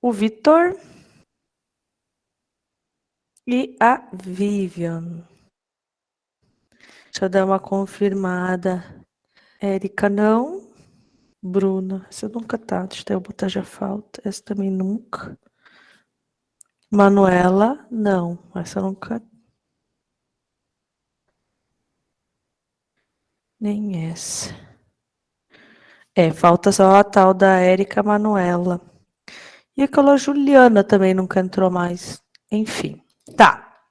o Vitor e a Vivian. Deixa eu dar uma confirmada. Érica, não. Bruna, essa nunca tá. Deixa eu botar já falta. Essa também nunca. Manuela, não. Essa nunca. Nem essa. Falta só a tal da Érica Manuela. E aquela Juliana também nunca entrou mais. Enfim. Tá.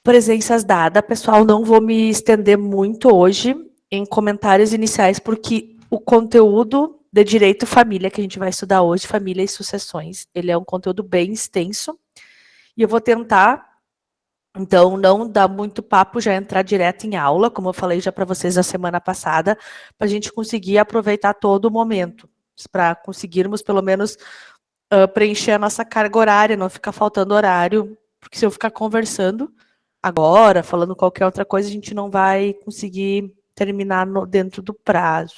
Presenças dadas, pessoal. Não vou me estender muito hoje em comentários iniciais, porque o conteúdo de Direito e Família que a gente vai estudar hoje, Família e Sucessões, ele é um conteúdo bem extenso. E eu vou tentar, então, não dar muito papo, já entrar direto em aula, como eu falei já para vocês na semana passada, para a gente conseguir aproveitar todo o momento, para conseguirmos, pelo menos, preencher a nossa carga horária, não ficar faltando horário, porque se eu ficar conversando agora, falando qualquer outra coisa, a gente não vai conseguir terminar dentro do prazo.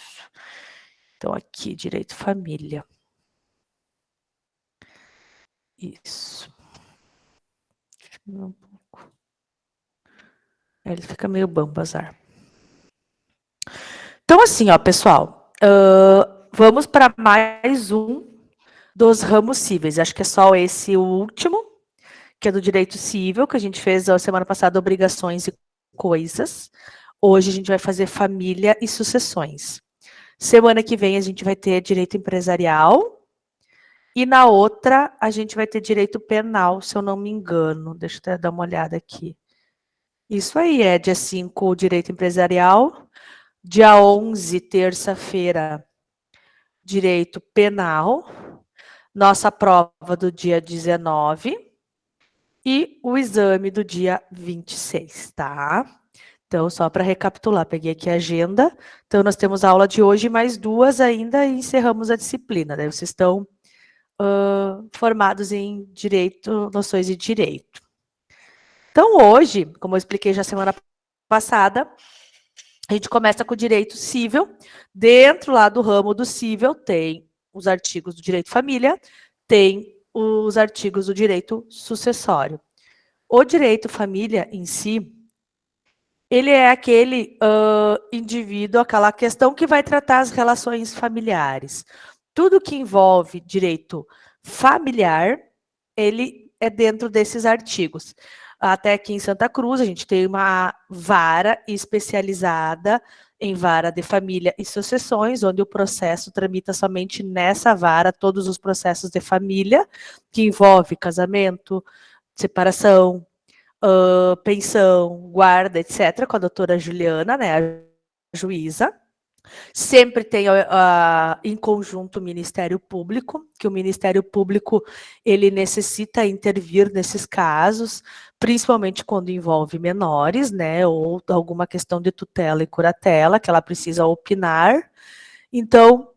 Então, aqui, direito família. Isso. Um pouco. Ele fica meio bambo, azar. Então, assim, ó, pessoal, vamos para mais um dos ramos cíveis. Acho que é só esse o último, que é do direito civil, que a gente fez a semana passada, obrigações e coisas. Hoje a gente vai fazer família e sucessões. Semana que vem a gente vai ter direito empresarial e na outra a gente vai ter direito penal, se eu não me engano. Deixa eu até dar uma olhada aqui. Isso aí, dia 5, o direito empresarial. Dia 11, terça-feira, direito penal. Nossa prova do dia 19 e o exame do dia 26, tá? Então, só para recapitular, peguei aqui a agenda. Então, nós temos a aula de hoje, mais duas ainda, e encerramos a disciplina. Daí vocês estão formados em direito, noções de direito. Então, hoje, como eu expliquei já semana passada, a gente começa com o direito civil. Dentro lá do ramo do civil tem os artigos do direito família, tem os artigos do direito sucessório. O direito família em si, ele é aquele indivíduo, aquela questão que vai tratar as relações familiares. Tudo que envolve direito familiar, ele é dentro desses artigos. Até aqui em Santa Cruz, a gente tem uma vara especializada em vara de família e sucessões, onde o processo tramita somente nessa vara todos os processos de família, que envolve casamento, separação, pensão, guarda, etc., com a doutora Juliana, né, a juíza. Sempre tem em conjunto o Ministério Público, que o Ministério Público ele necessita intervir nesses casos, principalmente quando envolve menores, né, ou alguma questão de tutela e curatela, que ela precisa opinar. Então,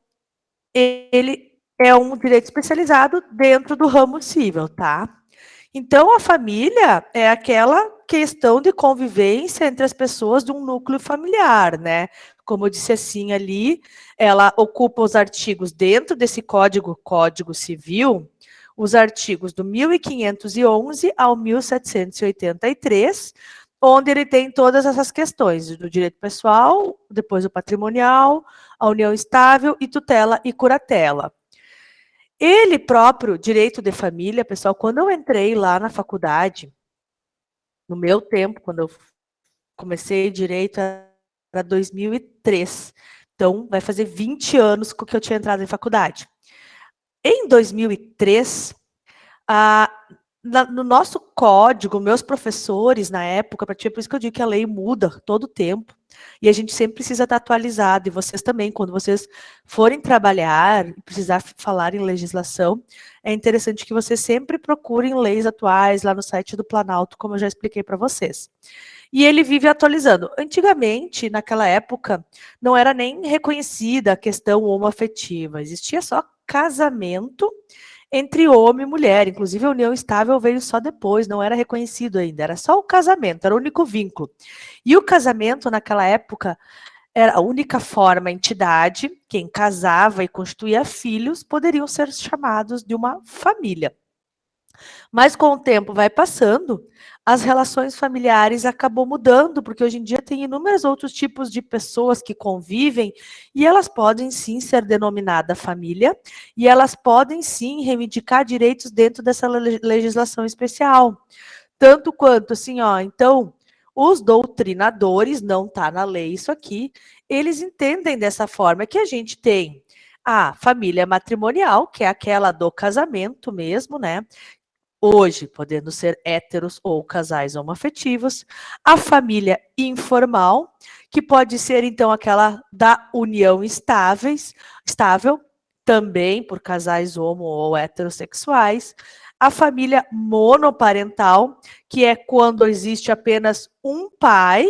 ele é um direito especializado dentro do ramo civil, tá? Então, a família é aquela questão de convivência entre as pessoas de um núcleo familiar, né? Como eu disse assim ali, ela ocupa os artigos dentro desse Código Civil, os artigos do 1511 ao 1783, onde ele tem todas essas questões do direito pessoal, depois o patrimonial, a união estável e tutela e curatela. Ele próprio, direito de família, pessoal, quando eu entrei lá na faculdade, no meu tempo, quando eu comecei direito, era 2003. Então, vai fazer 20 anos que eu tinha entrado em faculdade. Em 2003, no nosso código, meus professores, na época, por isso que eu digo que a lei muda todo o tempo, e a gente sempre precisa estar atualizado, e vocês também, quando vocês forem trabalhar, precisar falar em legislação, é interessante que vocês sempre procurem leis atuais lá no site do Planalto, como eu já expliquei para vocês. E ele vive atualizando. Antigamente, naquela época, não era nem reconhecida a questão homoafetiva, existia só casamento entre homem e mulher, inclusive a união estável veio só depois, não era reconhecido ainda, era só o casamento, era o único vínculo. E o casamento naquela época era a única forma, entidade, quem casava e constituía filhos poderiam ser chamados de uma família. Mas com o tempo vai passando, as relações familiares acabam mudando, porque hoje em dia tem inúmeros outros tipos de pessoas que convivem e elas podem sim ser denominadas família e elas podem sim reivindicar direitos dentro dessa legislação especial. Tanto quanto assim, ó, então, os doutrinadores, não está na lei isso aqui, eles entendem dessa forma que a gente tem a família matrimonial, que é aquela do casamento mesmo, né? Hoje, podendo ser héteros ou casais homoafetivos, a família informal, que pode ser, então, aquela da união estável, também por casais homo ou heterossexuais, a família monoparental, que é quando existe apenas um pai,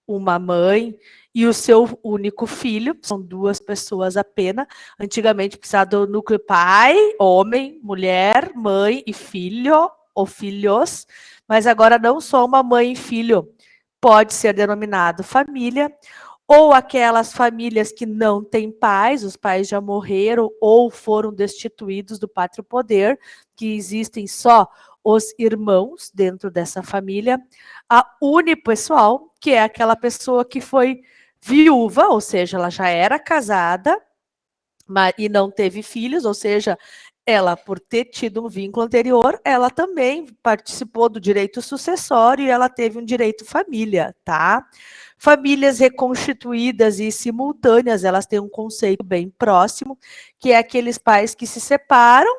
uma mãe e o seu único filho, são duas pessoas apenas. Antigamente precisava do núcleo pai, homem, mulher, mãe e filho ou filhos, mas agora não só uma mãe e filho pode ser denominado família, ou aquelas famílias que não têm pais, os pais já morreram ou foram destituídos do pátrio poder, que existem só os irmãos dentro dessa família, a unipessoal, que é aquela pessoa que foi viúva, ou seja, ela já era casada e não teve filhos, ou seja, ela, por ter tido um vínculo anterior, ela também participou do direito sucessório e ela teve um direito família, tá? Famílias reconstituídas e simultâneas, elas têm um conceito bem próximo, que é aqueles pais que se separam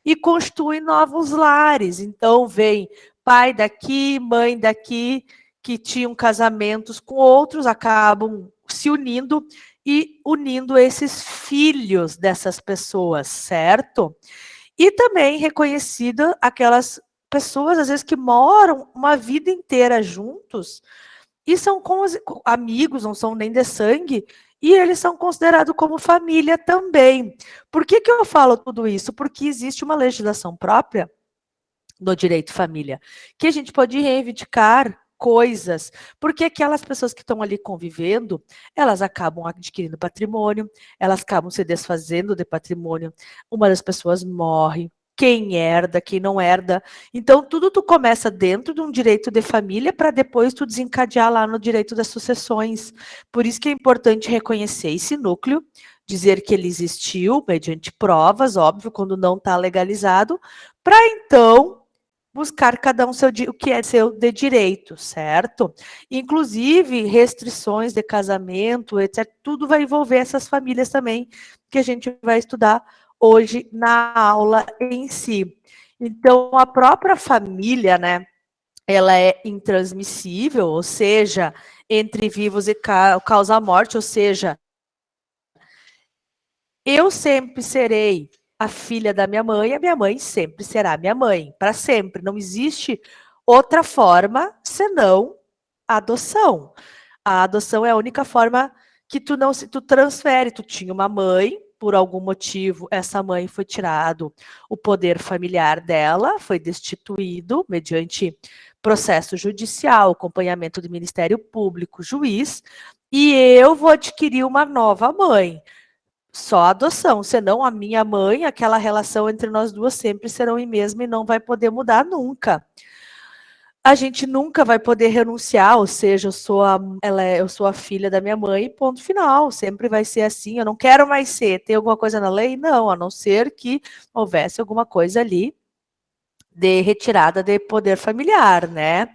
e constituem novos lares. Então, vem pai daqui, mãe daqui, que tinham casamentos com outros, acabam se unindo e unindo esses filhos dessas pessoas, certo? E também reconhecida aquelas pessoas, às vezes, que moram uma vida inteira juntos e são amigos, não são nem de sangue, e eles são considerados como família também. Por que eu falo tudo isso? Porque existe uma legislação própria no direito família, que a gente pode reivindicar coisas, porque aquelas pessoas que estão ali convivendo, elas acabam adquirindo patrimônio, elas acabam se desfazendo de patrimônio, uma das pessoas morre, quem herda, quem não herda. Então, tudo tu começa dentro de um direito de família para depois tu desencadear lá no direito das sucessões. Por isso que é importante reconhecer esse núcleo, dizer que ele existiu, mediante provas, óbvio, quando não está legalizado, para então buscar cada um o que é seu de direito, certo? Inclusive, restrições de casamento, etc., tudo vai envolver essas famílias também, que a gente vai estudar hoje na aula em si. Então, a própria família, né, ela é intransmissível, ou seja, entre vivos e causa a morte, ou seja, eu sempre serei a filha da minha mãe, a minha mãe sempre será minha mãe, para sempre. Não existe outra forma senão a adoção. A adoção é a única forma que tu transfere. Tu tinha uma mãe, por algum motivo, essa mãe foi tirado o poder familiar dela, foi destituído mediante processo judicial, acompanhamento do Ministério Público, juiz, e eu vou adquirir uma nova mãe. Só adoção, senão a minha mãe, aquela relação entre nós duas sempre serão em mesma e não vai poder mudar nunca. A gente nunca vai poder renunciar, ou seja, eu sou a filha da minha mãe, ponto final, sempre vai ser assim, eu não quero mais ser. Tem alguma coisa na lei? Não, a não ser que houvesse alguma coisa ali de retirada de poder familiar, né?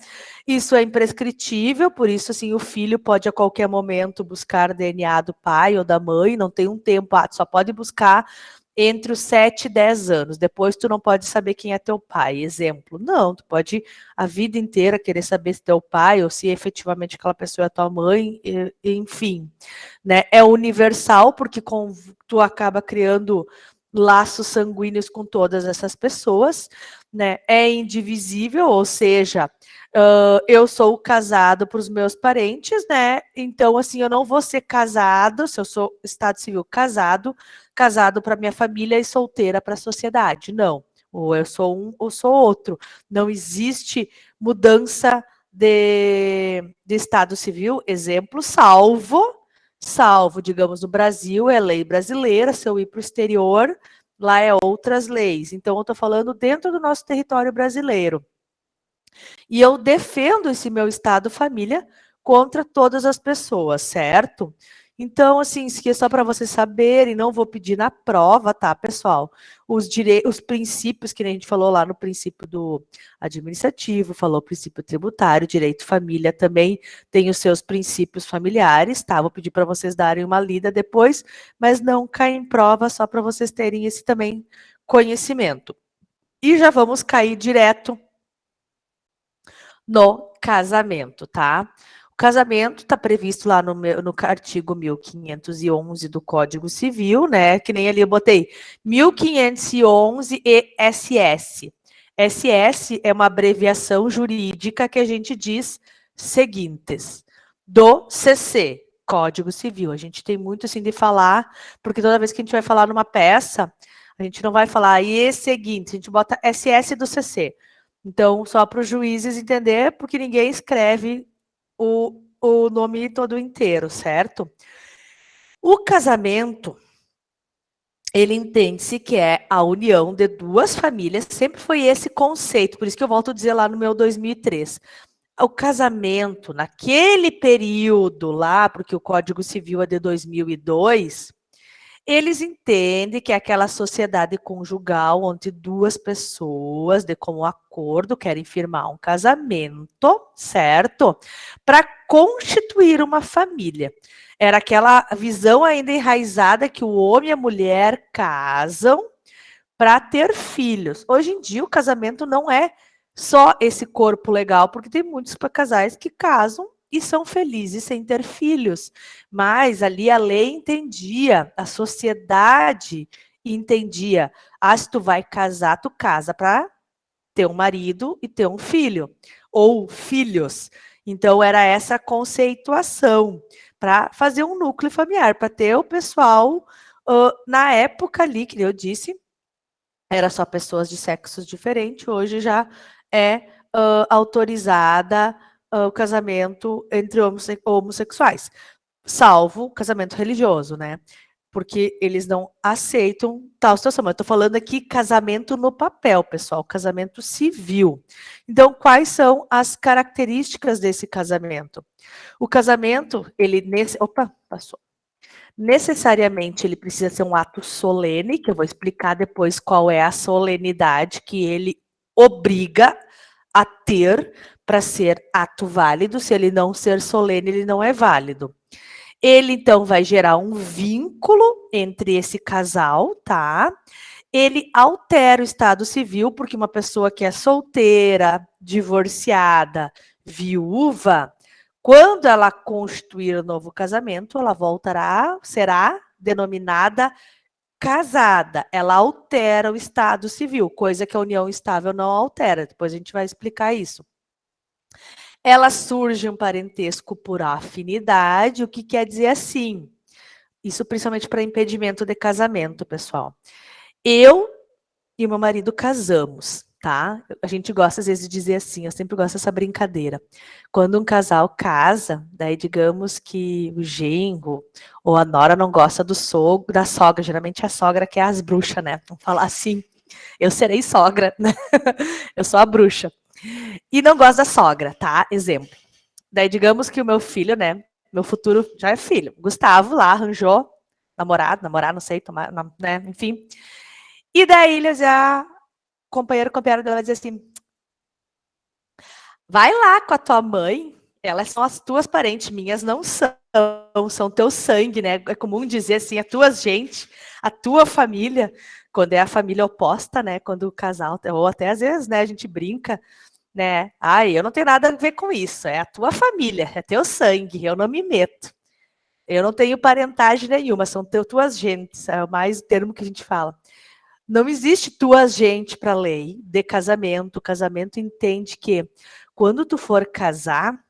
Isso é imprescritível, por isso, assim, o filho pode a qualquer momento buscar DNA do pai ou da mãe, não tem um tempo, só pode buscar entre os 7 e 10 anos, depois tu não pode saber quem é teu pai, exemplo. Não, tu pode a vida inteira querer saber se teu pai ou se efetivamente aquela pessoa é tua mãe, enfim, né? É universal, porque tu acaba criando laços sanguíneos com todas essas pessoas, né? É indivisível, ou seja, eu sou casado para os meus parentes, né? Então, assim, eu não vou ser casado, se eu sou Estado Civil casado para minha família e solteira para a sociedade. Não. Ou eu sou um ou sou outro. Não existe mudança de Estado Civil, exemplo, salvo salvo, digamos, no Brasil é lei brasileira, se eu ir para o exterior, lá é outras leis. Então, eu estou falando dentro do nosso território brasileiro. E eu defendo esse meu estado família contra todas as pessoas, certo? Então, assim, isso aqui é só para vocês saberem, não vou pedir na prova, tá, pessoal? Os princípios que a gente falou lá no princípio do administrativo, falou princípio tributário, direito família também tem os seus princípios familiares, tá? Vou pedir para vocês darem uma lida depois, mas não cai em prova, só para vocês terem esse também conhecimento. E já vamos cair direto no casamento, tá? O casamento está previsto lá no artigo 1511 do Código Civil, né? Que nem ali eu botei 1511 ESS. SS é uma abreviação jurídica que a gente diz seguintes. Do CC, Código Civil. A gente tem muito assim de falar, porque toda vez que a gente vai falar numa peça, a gente não vai falar e seguinte, a gente bota SS do CC. Então, só para os juízes entender, porque ninguém escreve o nome todo inteiro, certo? O casamento, ele entende-se que é a união de duas famílias, sempre foi esse conceito, por isso que eu volto a dizer lá no meu 2003. O casamento, naquele período lá, porque o Código Civil é de 2002, eles entendem que é aquela sociedade conjugal onde duas pessoas, de comum acordo, querem firmar um casamento, certo? Para constituir uma família. Era aquela visão ainda enraizada que o homem e a mulher casam para ter filhos. Hoje em dia, o casamento não é só esse corpo legal, porque tem muitos casais que casam e são felizes sem ter filhos. Mas ali a lei entendia, a sociedade entendia. Ah, se tu vai casar, tu casa para ter um marido e ter um filho, ou filhos. Então, era essa conceituação, para fazer um núcleo familiar, para ter o pessoal, na época ali, que eu disse, era só pessoas de sexos diferentes, hoje já é autorizada o casamento entre homossexuais, salvo o casamento religioso, né? Porque eles não aceitam tal situação. Mas eu estou falando aqui casamento no papel, pessoal, casamento civil. Então, quais são as características desse casamento? O casamento, ele nesse. Opa, passou. Necessariamente ele precisa ser um ato solene, que eu vou explicar depois qual é a solenidade que ele obriga a ter para ser ato válido. Se ele não ser solene, ele não é válido. Ele, então, vai gerar um vínculo entre esse casal, tá? Ele altera o estado civil, porque uma pessoa que é solteira, divorciada, viúva, quando ela constituir um novo casamento, ela será denominada casada. Ela altera o estado civil, coisa que a união estável não altera. Depois a gente vai explicar isso. Ela surge um parentesco por afinidade, o que quer dizer assim? Isso principalmente para impedimento de casamento, pessoal. Eu e o meu marido casamos, tá? A gente gosta às vezes de dizer assim, eu sempre gosto dessa brincadeira. Quando um casal casa, daí digamos que o genro ou a nora não gosta do sogro, da sogra, geralmente a sogra que é as bruxas, né? Vamos falar assim, eu serei sogra, né? Eu sou a bruxa. E não gosta da sogra, tá? Exemplo. Daí digamos que o meu filho, né? Meu futuro já é filho. Gustavo lá arranjou namorado, namorar, não sei, tomar, né? Enfim. E daí ele já companheiro dela vai dizer assim: vai lá com a tua mãe, elas são as tuas parentes, minhas não são teu sangue, né? É comum dizer assim, a tua gente, a tua família, quando é a família oposta, né? Quando o casal, ou até às vezes, né, a gente brinca, né? Ai, eu não tenho nada a ver com isso, é a tua família, é teu sangue, eu não me meto. Eu não tenho parentagem nenhuma, são tuas gentes, é mais o termo que a gente fala. Não existe tua gente para lei de casamento. O casamento entende que quando tu for casar,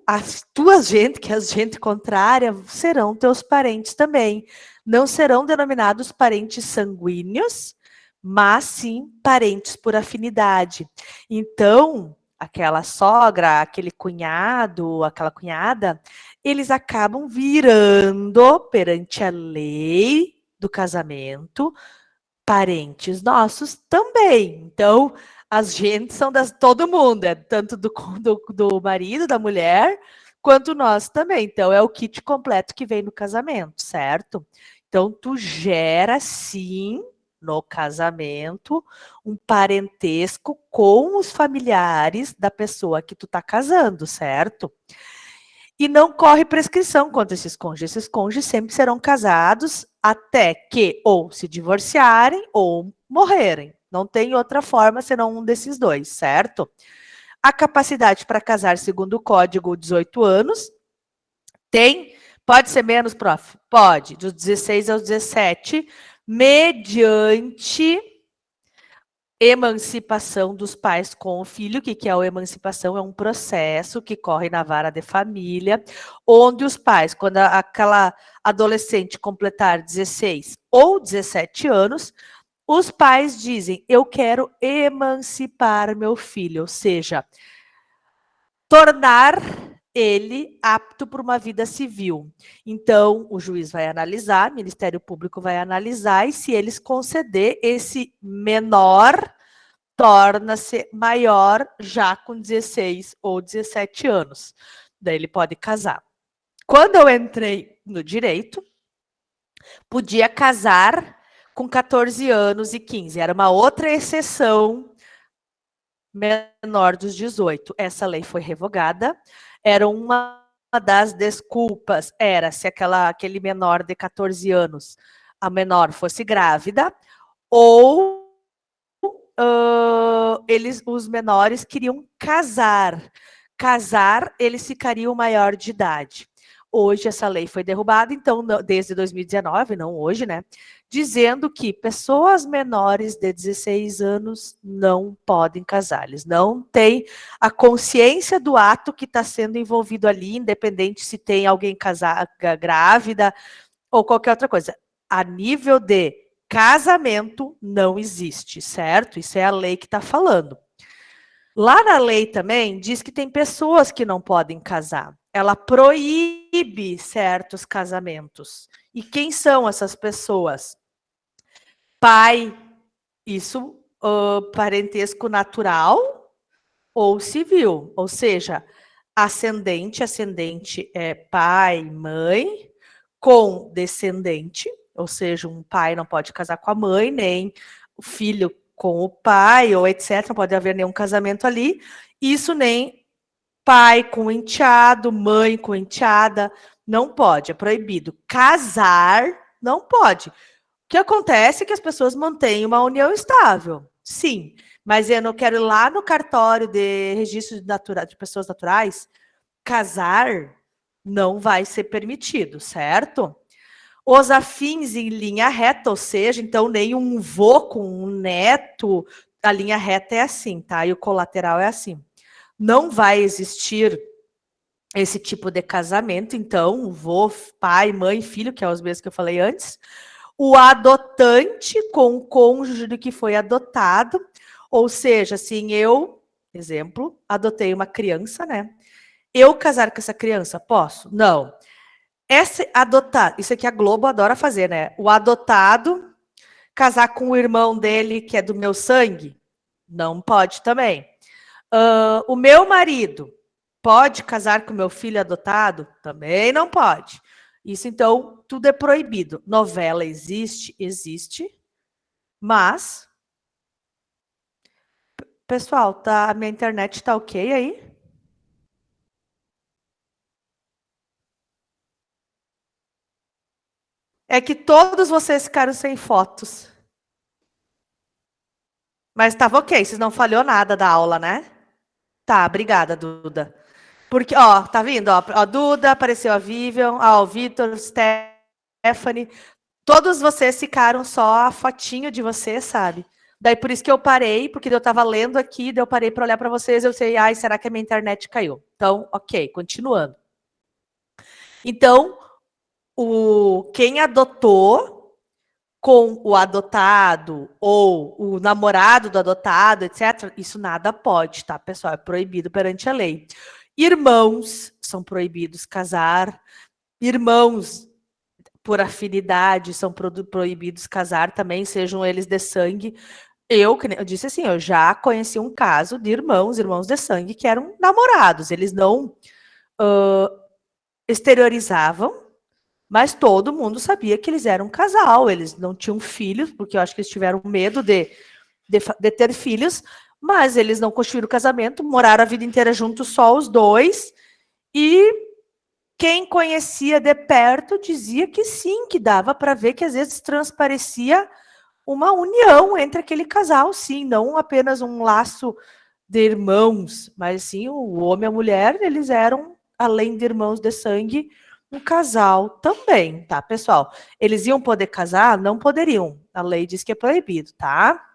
as tuas gente, que é as gente contrária, serão teus parentes também. Não serão denominados parentes sanguíneos, mas sim parentes por afinidade. Então, aquela sogra, aquele cunhado, aquela cunhada, eles acabam virando perante a lei do casamento parentes nossos também. Então, as gentes são das todo mundo, é tanto do marido, da mulher, quanto nós também. Então, é o kit completo que vem no casamento, certo? Então, tu gera, sim, no casamento, um parentesco com os familiares da pessoa que tu tá casando, certo? E não corre prescrição contra esses cônjuges. Esses cônjuges sempre serão casados até que ou se divorciarem ou morrerem. Não tem outra forma senão um desses dois, certo? A capacidade para casar segundo o código 18 anos tem, pode ser menos, prof? Pode, dos 16 aos 17, mediante emancipação dos pais com o filho. O que é a emancipação? É um processo que corre na vara de família, onde os pais, quando aquela adolescente completar 16 ou 17 anos, os pais dizem, eu quero emancipar meu filho, ou seja, tornar ele apto para uma vida civil. Então, o juiz vai analisar, o Ministério Público vai analisar, e se eles conceder, esse menor torna-se maior já com 16 ou 17 anos. Daí ele pode casar. Quando eu entrei no direito, podia casar com 14 anos e 15. Era uma outra exceção menor dos 18. Essa lei foi revogada. Era uma das desculpas, era se aquele menor de 14 anos, a menor fosse grávida, ou os menores queriam casar. Casar, eles ficariam maior de idade. Hoje essa lei foi derrubada, então, desde 2019, não hoje, né? Dizendo que pessoas menores de 16 anos não podem casar. Eles não têm a consciência do ato que está sendo envolvido ali, independente se tem alguém grávida ou qualquer outra coisa. A nível de casamento não existe, certo? Isso é a lei que está falando. Lá na lei também diz que tem pessoas que não podem casar. Ela proíbe certos casamentos. E quem são essas pessoas? Pai, isso, parentesco natural ou civil. Ou seja, ascendente é pai, mãe, com descendente, ou seja, um pai não pode casar com a mãe, nem o filho com o pai, ou etc. Não pode haver nenhum casamento ali. Isso nem pai com enteado, mãe com enteada, não pode, é proibido. Casar, não pode. O que acontece é que as pessoas mantêm uma união estável, sim, mas eu não quero ir lá no cartório de registro de pessoas naturais, casar não vai ser permitido, certo? Os afins em linha reta, ou seja, então nem um vô com um neto, a linha reta é assim, tá? E o colateral é assim. Não vai existir esse tipo de casamento, então, vô, pai, mãe, filho, que é os mesmos que eu falei antes, o adotante com o cônjuge do que foi adotado, ou seja, assim, eu, exemplo, adotei uma criança, né? Eu casar com essa criança, posso? Não. Esse adotado, isso aqui a Globo adora fazer, né? O adotado casar com o irmão dele, que é do meu sangue? Não pode também. O meu marido pode casar com o meu filho adotado? Também não pode. Isso, então, tudo é proibido. Novela existe? Existe. Mas, pessoal, tá, a minha internet tá ok aí? É que todos vocês ficaram sem fotos. Mas estava ok, vocês não falhou nada da aula, né? Tá, obrigada, Duda. Porque, ó, tá vindo? Ó, Duda, apareceu a Vivian, ó, o Vitor, Stephanie. Todos vocês ficaram só a fotinho de vocês, sabe? Daí por isso que eu parei, porque eu tava lendo aqui, daí eu parei para olhar para vocês, eu sei, ai, será que a minha internet caiu? Então, ok, continuando. Então, quem adotou com o adotado ou o namorado do adotado, etc., isso nada pode, tá, pessoal? É proibido perante a lei. Irmãos são proibidos casar. Irmãos por afinidade são proibidos casar também, sejam eles de sangue. Eu disse assim, eu já conheci um caso de irmãos de sangue, que eram namorados. Eles não exteriorizavam, mas todo mundo sabia que eles eram um casal. Eles não tinham filhos, porque eu acho que eles tiveram medo de ter filhos, mas eles não construíram casamento, moraram a vida inteira juntos, só os dois. E quem conhecia de perto dizia que sim, que dava para ver que às vezes transparecia uma união entre aquele casal, sim, não apenas um laço de irmãos, mas sim o homem e a mulher, eles eram, além de irmãos de sangue, um casal também, tá, pessoal? Eles iam poder casar? Não poderiam. A lei diz que é proibido, tá?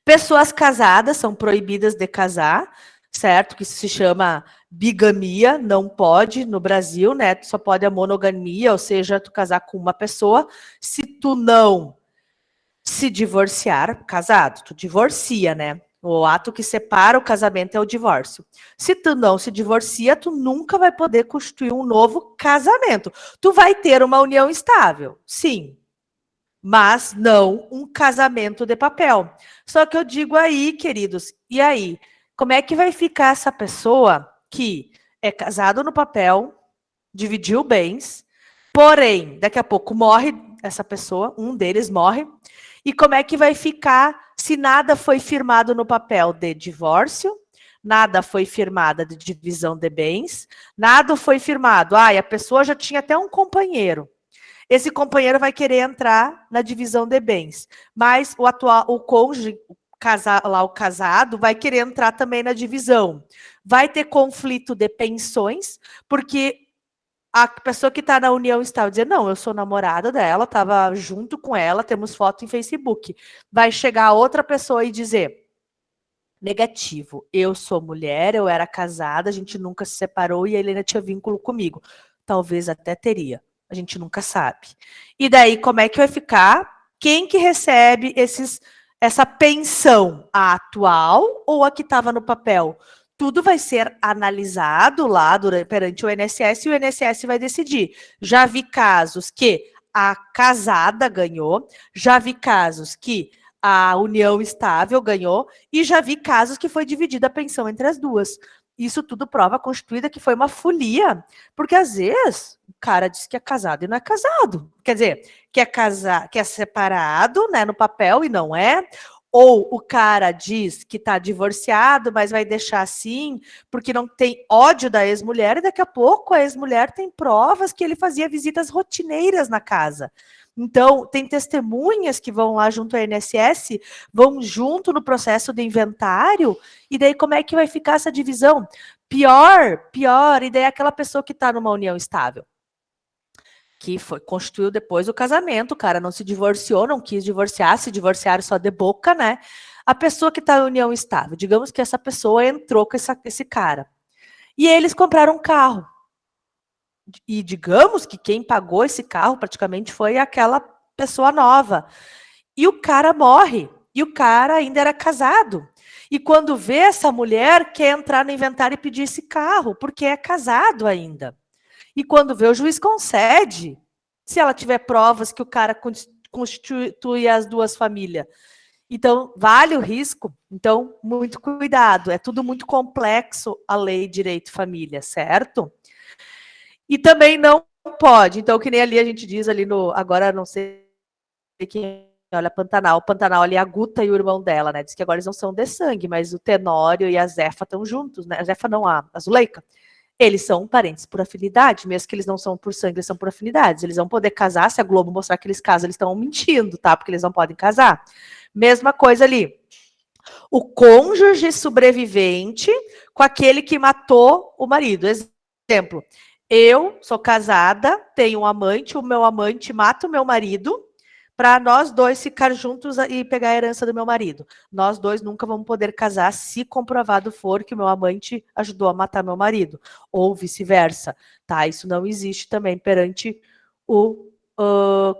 Pessoas casadas são proibidas de casar, certo? Que isso se chama bigamia, não pode no Brasil, né? Só pode a monogamia, ou seja, tu casar com uma pessoa. Se tu não se divorciar, casado, tu divorcia, né? O ato que separa o casamento é o divórcio. Se tu não se divorcia, tu nunca vai poder constituir um novo casamento. Tu vai ter uma união estável, sim, mas não um casamento de papel. Só que eu digo aí, queridos, e aí? Como é que vai ficar essa pessoa que é casado no papel, dividiu bens, porém, daqui a pouco morre essa pessoa, um deles morre, e como é que vai ficar se nada foi firmado no papel de divórcio, nada foi firmado de divisão de bens, nada foi firmado, a pessoa já tinha até um companheiro. Esse companheiro vai querer entrar na divisão de bens, mas o cônjuge, o casado, vai querer entrar também na divisão. Vai ter conflito de pensões, porque a pessoa que está na união estável dizer, não, eu sou namorada dela, estava junto com ela, temos foto em Facebook. Vai chegar outra pessoa e dizer, negativo, eu sou mulher, eu era casada, a gente nunca se separou e a Helena tinha vínculo comigo. Talvez até teria, a gente nunca sabe. E daí, como é que vai ficar? Quem que recebe essa pensão? A atual ou a que estava no papel? Tudo vai ser analisado lá perante o INSS e o INSS vai decidir. Já vi casos que a casada ganhou, já vi casos que a união estável ganhou e já vi casos que foi dividida a pensão entre as duas. Isso tudo prova constituída que foi uma folia, porque às vezes o cara diz que é casado e não é casado. Quer dizer, que é separado, né, no papel e não é. Ou o cara diz que está divorciado, mas vai deixar assim, porque não tem ódio da ex-mulher, e daqui a pouco a ex-mulher tem provas que ele fazia visitas rotineiras na casa. Então, tem testemunhas que vão lá junto ao INSS, vão junto no processo de inventário, e daí como é que vai ficar essa divisão? Pior, e daí aquela pessoa que está numa união estável, que constituiu depois o casamento, o cara não se divorciou, não quis divorciar, se divorciaram só de boca, né? A pessoa que está em união estável, digamos que essa pessoa entrou com esse cara. E eles compraram um carro. E digamos que quem pagou esse carro praticamente foi aquela pessoa nova. E o cara morre. E o cara ainda era casado. E quando vê essa mulher, quer entrar no inventário e pedir esse carro, porque é casado ainda. E quando vê, o juiz concede, se ela tiver provas que o cara constitui as duas famílias. Então, vale o risco? Então, muito cuidado. É tudo muito complexo, a lei direito família, certo? E também não pode. Então, que nem ali a gente diz ali no... Agora, não sei quem olha Pantanal. Pantanal ali, a Guta e o irmão dela, né? Diz que agora eles não são de sangue, mas o Tenório e a Zefa estão juntos, né? A Zefa não, a Zuleika. Eles são parentes por afinidade, mesmo que eles não são por sangue, eles são por afinidades. Eles vão poder casar, se a Globo mostrar que eles casam, eles estão mentindo, tá? Porque eles não podem casar. Mesma coisa ali. O cônjuge sobrevivente com aquele que matou o marido. Exemplo, eu sou casada, tenho um amante, o meu amante mata o meu marido para nós dois ficar juntos e pegar a herança do meu marido. Nós dois nunca vamos poder casar se comprovado for que o meu amante ajudou a matar meu marido, ou vice-versa, tá? Isso não existe também perante o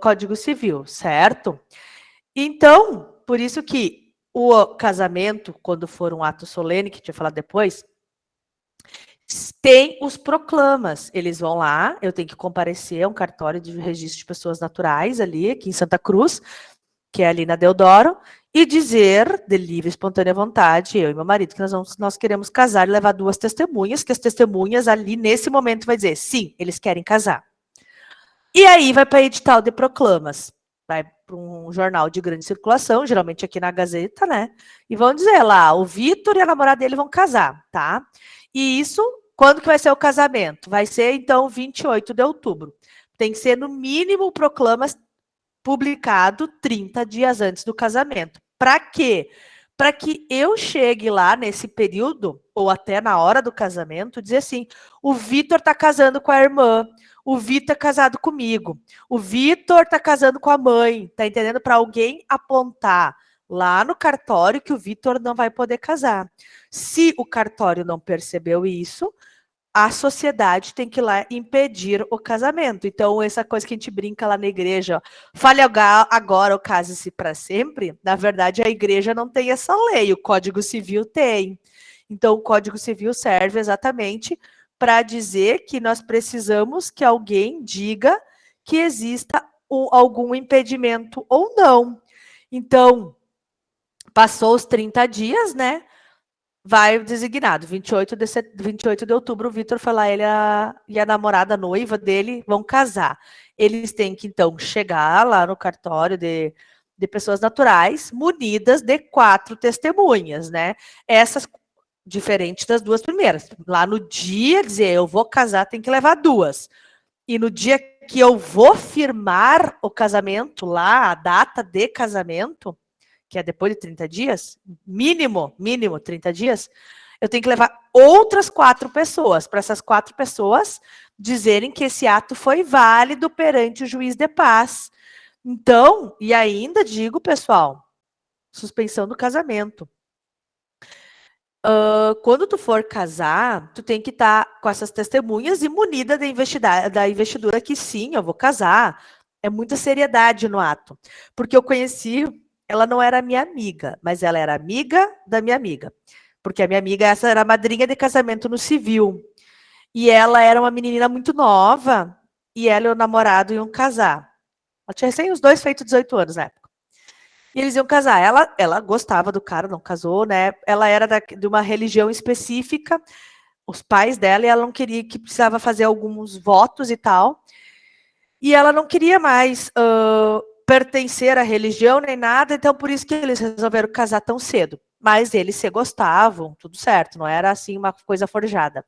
Código Civil, certo? Então, por isso que o casamento, quando for um ato solene, que a gente vai falar depois, tem os proclamas. Eles vão lá, eu tenho que comparecer a um cartório de registro de pessoas naturais ali, aqui em Santa Cruz, que é ali na Deodoro, e dizer, de livre e espontânea vontade, eu e meu marido, que nós queremos casar e levar 2 testemunhas, que as testemunhas ali, nesse momento, vai dizer, sim, eles querem casar. E aí vai para edital de proclamas. Vai para um jornal de grande circulação, geralmente aqui na Gazeta, né? E vão dizer lá, o Vitor e a namorada dele vão casar, tá? E isso, quando que vai ser o casamento? Vai ser, então, 28 de outubro. Tem que ser, no mínimo, proclamas publicado 30 dias antes do casamento. Para quê? Para que eu chegue lá nesse período, ou até na hora do casamento, dizer assim, o Vitor está casando com a irmã, o Vitor é casado comigo, o Vitor está casando com a mãe, tá entendendo? Para alguém apontar lá no cartório que o Vitor não vai poder casar. Se o cartório não percebeu isso, a sociedade tem que ir lá impedir o casamento. Então, essa coisa que a gente brinca lá na igreja, ó, fale agora ou case-se para sempre, na verdade, a igreja não tem essa lei, o Código Civil tem. Então, o Código Civil serve exatamente para dizer que nós precisamos que alguém diga que exista algum impedimento ou não. Então, passou os 30 dias, né? Vai designado, 28 de outubro, o Vitor foi lá, ele e a namorada, a noiva dele, vão casar. Eles têm que, então, chegar lá no cartório de pessoas naturais, munidas de 4 testemunhas, né? Essas, diferentes das 2 primeiras. Lá no dia, dizer, eu vou casar, tem que levar 2. E no dia que eu vou firmar o casamento lá, a data de casamento, que é depois de 30 dias, mínimo 30 dias, eu tenho que levar outras 4 pessoas, para essas 4 pessoas dizerem que esse ato foi válido perante o juiz de paz. Então, e ainda digo, pessoal, suspensão do casamento. Quando tu for casar, tu tem que estar com essas testemunhas e munida da investidura que sim, eu vou casar. É muita seriedade no ato. Porque eu conheci, ela não era minha amiga, mas ela era amiga da minha amiga. Porque a minha amiga, essa era a madrinha de casamento no civil. E ela era uma menina muito nova, e ela e o namorado iam casar. Ela tinha recém os 2 feito 18 anos na época. E eles iam casar. Ela gostava do cara, não casou, né? Ela era de uma religião específica, os pais dela, e ela não queria, que precisava fazer alguns votos e tal. E ela não queria mais pertencer à religião nem nada, então por isso que eles resolveram casar tão cedo. Mas eles se gostavam, tudo certo, não era assim uma coisa forjada.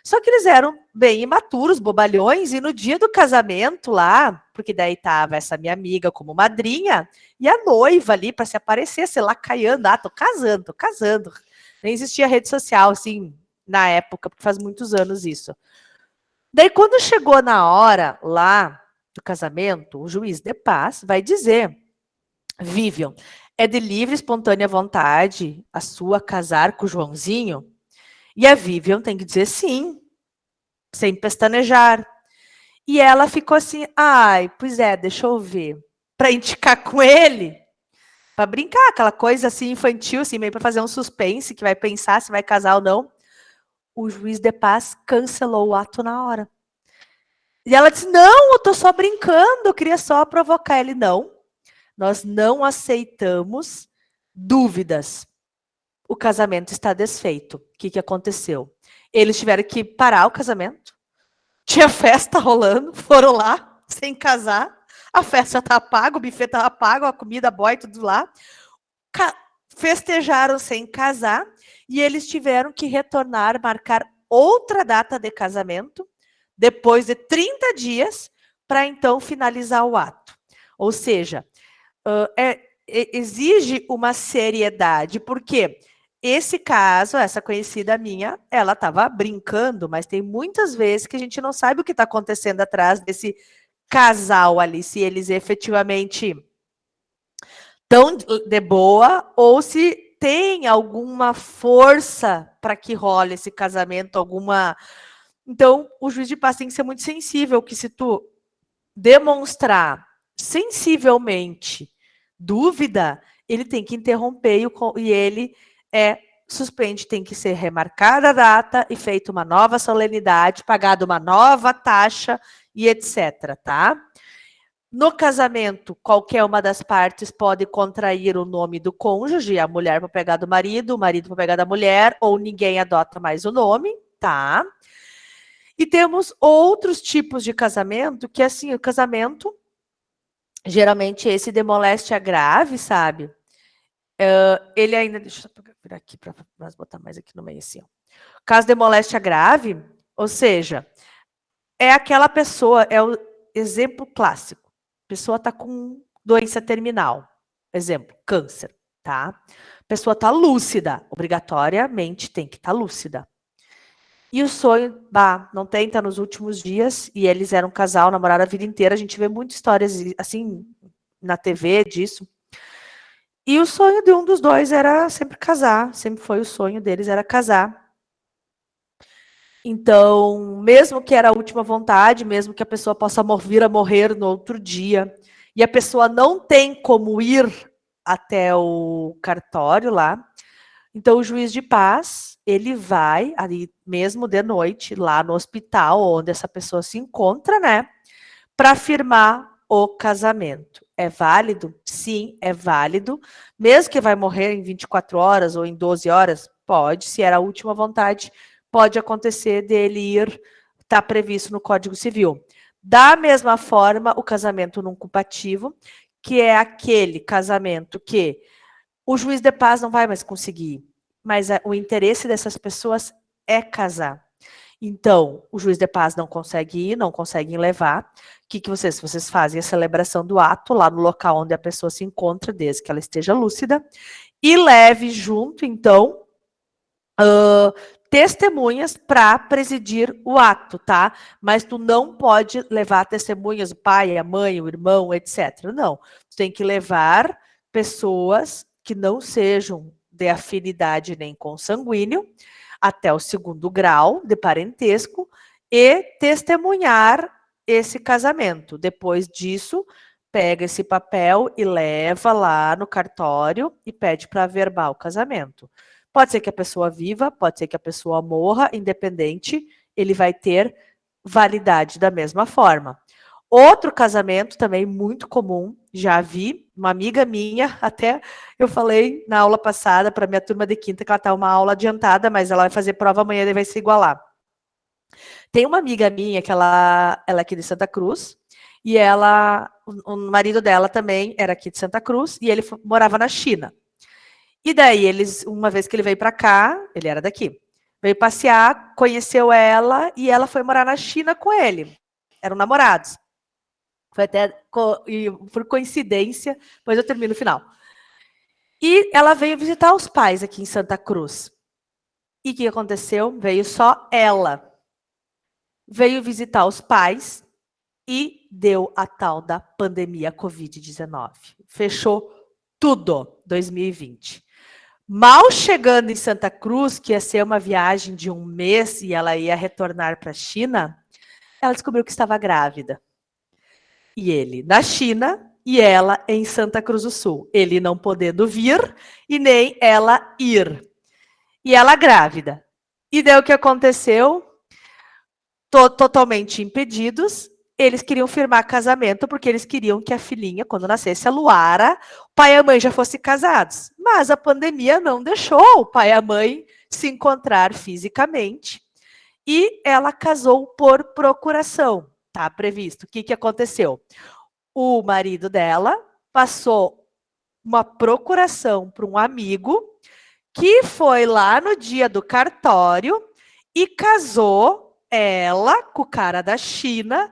Só que eles eram bem imaturos, bobalhões, e no dia do casamento lá, porque daí tava essa minha amiga como madrinha, e a noiva ali para se aparecer, sei lá, caiando, tô casando. Nem existia rede social, assim, na época, porque faz muitos anos isso. Daí, quando chegou na hora lá do casamento, o juiz de paz vai dizer, Vivian, é de livre e espontânea vontade a sua casar com o Joãozinho? E a Vivian tem que dizer sim, sem pestanejar. E ela ficou assim, ai, pois é, deixa eu ver. Para indicar com ele, para brincar, aquela coisa assim infantil, assim, meio para fazer um suspense, que vai pensar se vai casar ou não. O juiz de paz cancelou o ato na hora. E ela disse, não, eu tô só brincando, eu queria só provocar ele. Não, nós não aceitamos dúvidas. O casamento está desfeito. O que aconteceu? Eles tiveram que parar o casamento. Tinha festa rolando, foram lá, sem casar. A festa estava paga, o buffet estava pago, a comida, boy, tudo lá. Festejaram sem casar e eles tiveram que retornar, marcar outra data de casamento, depois de 30 dias, para então finalizar o ato. Ou seja, exige uma seriedade, porque esse caso, essa conhecida minha, ela estava brincando, mas tem muitas vezes que a gente não sabe o que está acontecendo atrás desse casal ali, se eles efetivamente estão de boa ou se tem alguma força para que role esse casamento, alguma... Então, o juiz de paz tem que ser muito sensível, que se tu demonstrar sensivelmente dúvida, ele tem que interromper e ele suspende, tem que ser remarcada a data e feita uma nova solenidade, pagada uma nova taxa e etc, tá? No casamento, qualquer uma das partes pode contrair o nome do cônjuge, a mulher para pegar do marido, o marido para pegar da mulher, ou ninguém adota mais o nome, tá? E temos outros tipos de casamento, que assim, o casamento, geralmente esse de moléstia grave, sabe? Ele ainda, deixa eu virar aqui para botar mais aqui no meio assim, ó. Caso de moléstia grave, ou seja, é aquela pessoa, é o exemplo clássico. A pessoa está com doença terminal, exemplo, câncer, tá? A pessoa está lúcida, obrigatoriamente tem que estar lúcida. E o sonho, não tem, tá nos últimos dias, e eles eram um casal, namoraram a vida inteira, a gente vê muitas histórias assim na TV disso. E o sonho de um dos dois era sempre casar, sempre foi o sonho deles, era casar. Então, mesmo que era a última vontade, mesmo que a pessoa possa vir a morrer no outro dia, e a pessoa não tem como ir até o cartório lá, então o juiz de paz, ele vai ali mesmo de noite, lá no hospital onde essa pessoa se encontra, né, para firmar o casamento. É válido? Sim, é válido. Mesmo que vai morrer em 24 horas ou em 12 horas, pode, se era a última vontade, pode acontecer dele ir, está previsto no Código Civil. Da mesma forma, o casamento não culpativo, que é aquele casamento que o juiz de paz não vai mais conseguir, mas o interesse dessas pessoas é casar. Então, o juiz de paz não consegue ir, não conseguem levar. O que vocês fazem? A celebração do ato lá no local onde a pessoa se encontra, desde que ela esteja lúcida, e leve junto, então, testemunhas para presidir o ato, tá? Mas tu não pode levar testemunhas, o pai, a mãe, o irmão, etc. Não. Tu tem que levar pessoas que não sejam de afinidade nem consanguíneo, até o 2º grau de parentesco, e testemunhar esse casamento. Depois disso, pega esse papel e leva lá no cartório e pede para averbar o casamento. Pode ser que a pessoa viva, pode ser que a pessoa morra, independente, ele vai ter validade da mesma forma. Outro casamento também muito comum, já vi, uma amiga minha, até eu falei na aula passada para minha turma de quinta que ela está uma aula adiantada, mas ela vai fazer prova amanhã e vai se igualar. Tem uma amiga minha que ela é aqui de Santa Cruz, e o marido dela também era aqui de Santa Cruz, e ele morava na China. E daí, uma vez que ele veio para cá, ele era daqui, veio passear, conheceu ela, e ela foi morar na China com ele. Eram namorados. Foi até por coincidência, depois eu termino o final. E ela veio visitar os pais aqui em Santa Cruz. E o que aconteceu? Veio só ela. Veio visitar os pais e deu a tal da pandemia Covid-19. Fechou tudo 2020. Mal chegando em Santa Cruz, que ia ser uma viagem de 1 mês e ela ia retornar para a China, ela descobriu que estava grávida. E ele na China e ela em Santa Cruz do Sul. Ele não podendo vir e nem ela ir. E ela grávida. E daí o que aconteceu? Totalmente impedidos. Eles queriam firmar casamento porque eles queriam que a filhinha, quando nascesse a Luara, o pai e a mãe já fossem casados. Mas a pandemia não deixou o pai e a mãe se encontrar fisicamente. E ela casou por procuração. Tá previsto. O que aconteceu? O marido dela passou uma procuração para um amigo que foi lá no dia do cartório e casou ela com o cara da China,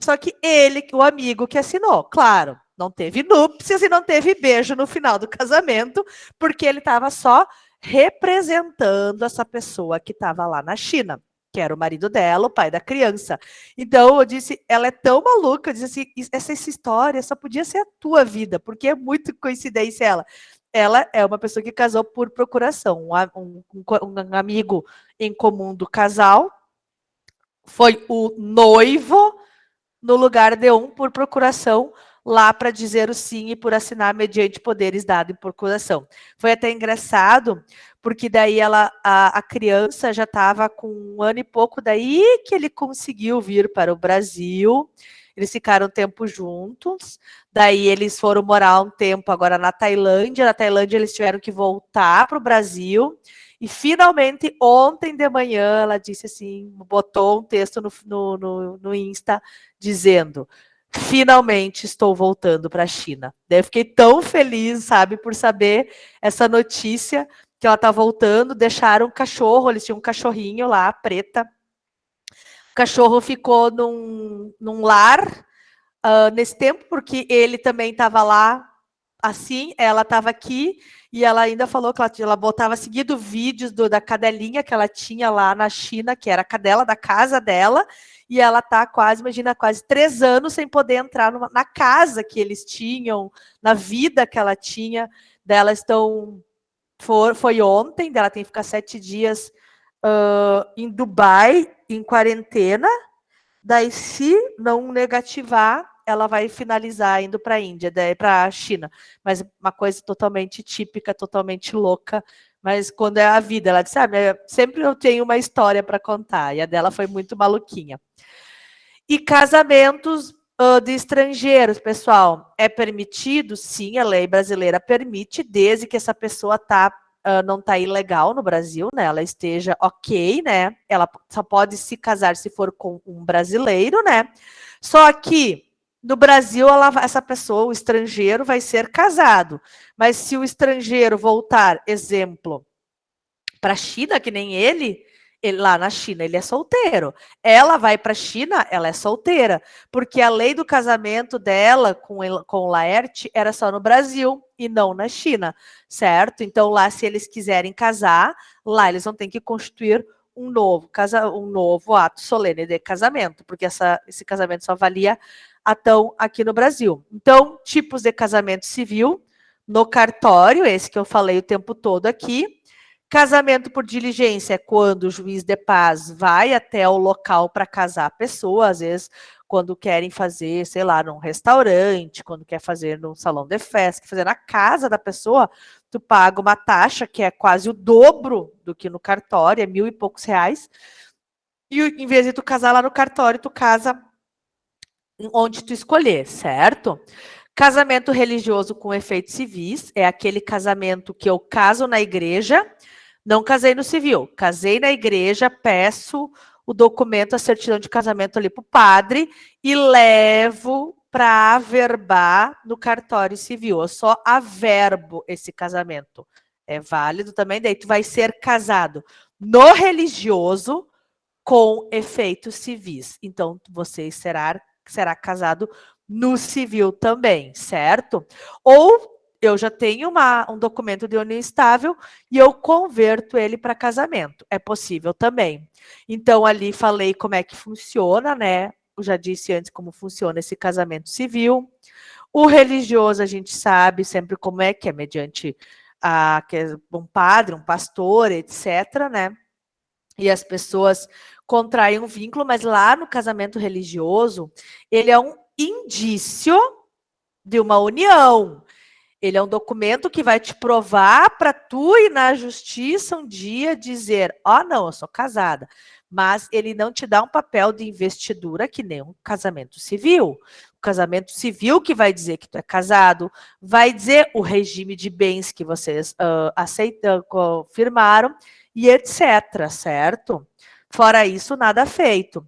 só que ele, o amigo que assinou, claro, não teve núpcias e não teve beijo no final do casamento, porque ele estava só representando essa pessoa que estava lá na China, que era o marido dela, o pai da criança. Então eu disse, ela é tão maluca, eu disse assim, essa história só podia ser a tua vida, porque é muito coincidência ela. Ela é uma pessoa que casou por procuração, um amigo em comum do casal, foi o noivo, no lugar de um por procuração, lá para dizer o sim e por assinar mediante poderes dado em procuração. Foi até engraçado, porque daí a criança já estava com 1 ano e pouco, daí que ele conseguiu vir para o Brasil. Eles ficaram um tempo juntos, daí eles foram morar um tempo agora na Tailândia. Na Tailândia eles tiveram que voltar para o Brasil. E finalmente, ontem de manhã, ela disse assim, botou um texto no Insta dizendo: finalmente estou voltando para a China. Daí eu fiquei tão feliz, sabe, por saber essa notícia que ela está voltando. Deixaram um cachorro, eles tinham um cachorrinho lá, preta. O cachorro ficou num lar nesse tempo, porque ele também estava lá assim, ela estava aqui, e ela ainda falou que ela botava seguido vídeos da cadelinha que ela tinha lá na China, que era a cadela da casa dela, e ela tá quase, imagina, quase 3 anos sem poder entrar na casa que eles tinham, na vida que ela tinha. Dela foi ontem, dela tem que ficar 7 dias em Dubai, em quarentena. Daí, se não negativar, ela vai finalizar indo para a Índia, daí para a China. Mas uma coisa totalmente típica, totalmente louca. Mas quando é a vida, ela disse, sempre eu tenho uma história para contar. E a dela foi muito maluquinha. E casamentos de estrangeiros, pessoal, é permitido? Sim, a lei brasileira permite, desde que essa pessoa não está ilegal no Brasil, né? Ela esteja ok, né? Ela só pode se casar se for com um brasileiro, né? Só que no Brasil, essa pessoa, o estrangeiro, vai ser casado. Mas se o estrangeiro voltar, exemplo, para a China, que nem ele lá na China, ele é solteiro. Ela vai para a China, ela é solteira. Porque a lei do casamento dela com o Laerte era só no Brasil e não na China, certo? Então, lá, se eles quiserem casar, lá eles vão ter que constituir um novo ato solene de casamento, porque esse casamento só valia aqui no Brasil. Então, tipos de casamento civil, no cartório, esse que eu falei o tempo todo aqui. Casamento por diligência é quando o juiz de paz vai até o local para casar a pessoa, às vezes quando querem fazer, sei lá, num restaurante, quando quer fazer num salão de festa, quer fazer na casa da pessoa, tu paga uma taxa que é quase o dobro do que no cartório, é 1.000 e poucos reais. E em vez de tu casar lá no cartório, tu casa onde tu escolher, certo? Casamento religioso com efeitos civis é aquele casamento que eu caso na igreja. Não casei no civil, casei na igreja, peço o documento, a certidão de casamento ali para o padre e levo para averbar no cartório civil. Eu só averbo esse casamento. É válido também, daí tu vai ser casado no religioso com efeitos civis. Então, você será casado no civil também, certo? Ou eu já tenho um documento de união estável e eu converto ele para casamento. É possível também. Então, ali falei como é que funciona, né? Eu já disse antes como funciona esse casamento civil. O religioso, a gente sabe sempre como é, que é mediante um padre, um pastor, etc., né? E as pessoas contraem um vínculo, mas lá no casamento religioso, ele é um indício de uma união. Ele é um documento que vai te provar para tu ir na justiça um dia dizer, não, eu sou casada. Mas ele não te dá um papel de investidura que nem um casamento civil. O casamento civil que vai dizer que tu é casado, vai dizer o regime de bens que vocês firmaram e etc, certo? Fora isso, nada feito.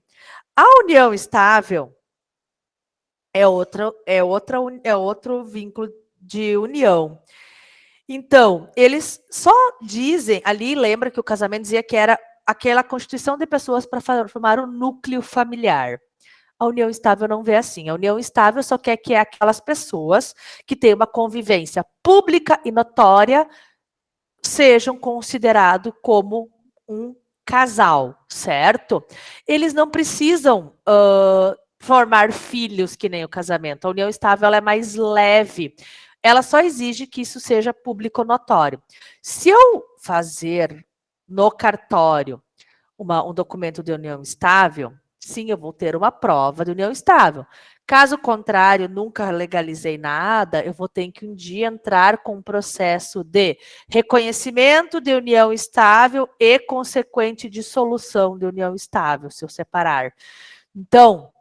A união estável é outro vínculo de união. Então, eles só dizem, ali lembra que o casamento dizia que era aquela constituição de pessoas para formar um núcleo familiar. A união estável não vê assim. A união estável só quer que aquelas pessoas que têm uma convivência pública e notória sejam considerados como um casal, certo? Eles não precisam formar filhos que nem o casamento. A união estável ela é mais leve. Ela só exige que isso seja público notório. Se eu fazer no cartório um documento de união estável, sim, eu vou ter uma prova de união estável. Caso contrário, nunca legalizei nada, eu vou ter que um dia entrar com um processo de reconhecimento de união estável e consequente dissolução de união estável, se eu separar. Então,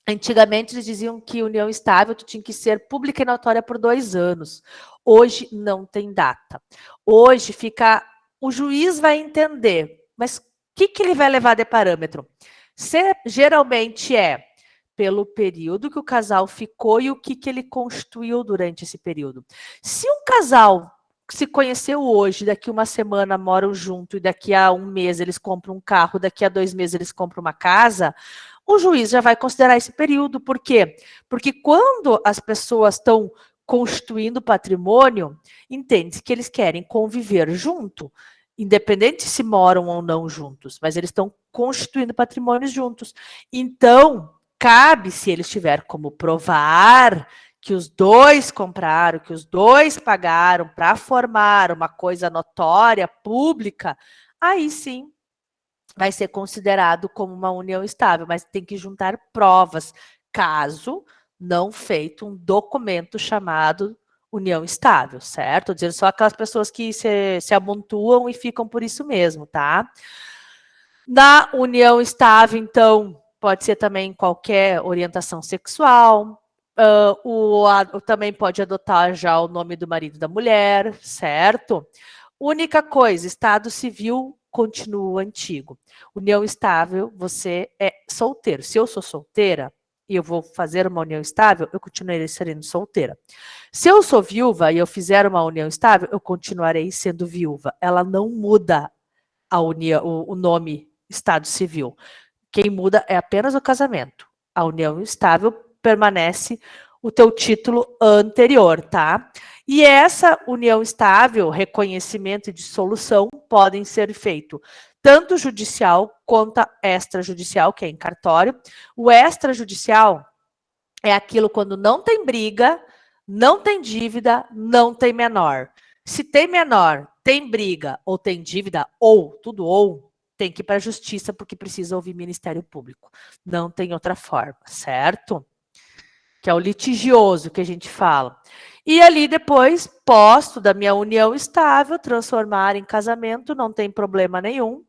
antigamente eles diziam que união estável tu tinha que ser pública e notória por 2 anos. Hoje não tem data. Hoje fica... O juiz vai entender, mas o que ele vai levar de parâmetro? Geralmente é pelo período que o casal ficou e o que ele construiu durante esse período. Se um casal se conheceu hoje, daqui uma semana moram junto e daqui a um mês eles compram um carro, daqui a 2 meses eles compram uma casa, o juiz já vai considerar esse período. Por quê? Porque quando as pessoas estão constituindo patrimônio, entende-se que eles querem conviver junto, independente se moram ou não juntos, mas eles estão constituindo patrimônios juntos. Então, cabe, se eles tiver como provar que os dois compraram, que os dois pagaram para formar uma coisa notória, pública, aí sim vai ser considerado como uma união estável, mas tem que juntar provas, caso não feito um documento chamado união estável, certo? Tô dizendo só aquelas pessoas que se amontoam e ficam por isso mesmo, tá? Na união estável, então, pode ser também qualquer orientação sexual, também pode adotar já o nome do marido da mulher, certo? Única coisa, estado civil continua antigo. União estável, você é solteiro. Se eu sou solteira e eu vou fazer uma união estável, eu continuarei sendo solteira. Se eu sou viúva e eu fizer uma união estável, eu continuarei sendo viúva. Ela não muda a união, o nome estado civil. Quem muda é apenas o casamento. A união estável permanece o teu título anterior, tá? E essa união estável, reconhecimento e dissolução podem ser feitos tanto judicial quanto extrajudicial, que é em cartório. O extrajudicial é aquilo quando não tem briga, não tem dívida, não tem menor. Se tem menor, tem briga ou tem dívida, ou tudo ou, tem que ir para a justiça porque precisa ouvir Ministério Público. Não tem outra forma, certo? Que é o litigioso que a gente fala. E ali depois, posto da minha união estável, transformar em casamento, não tem problema nenhum.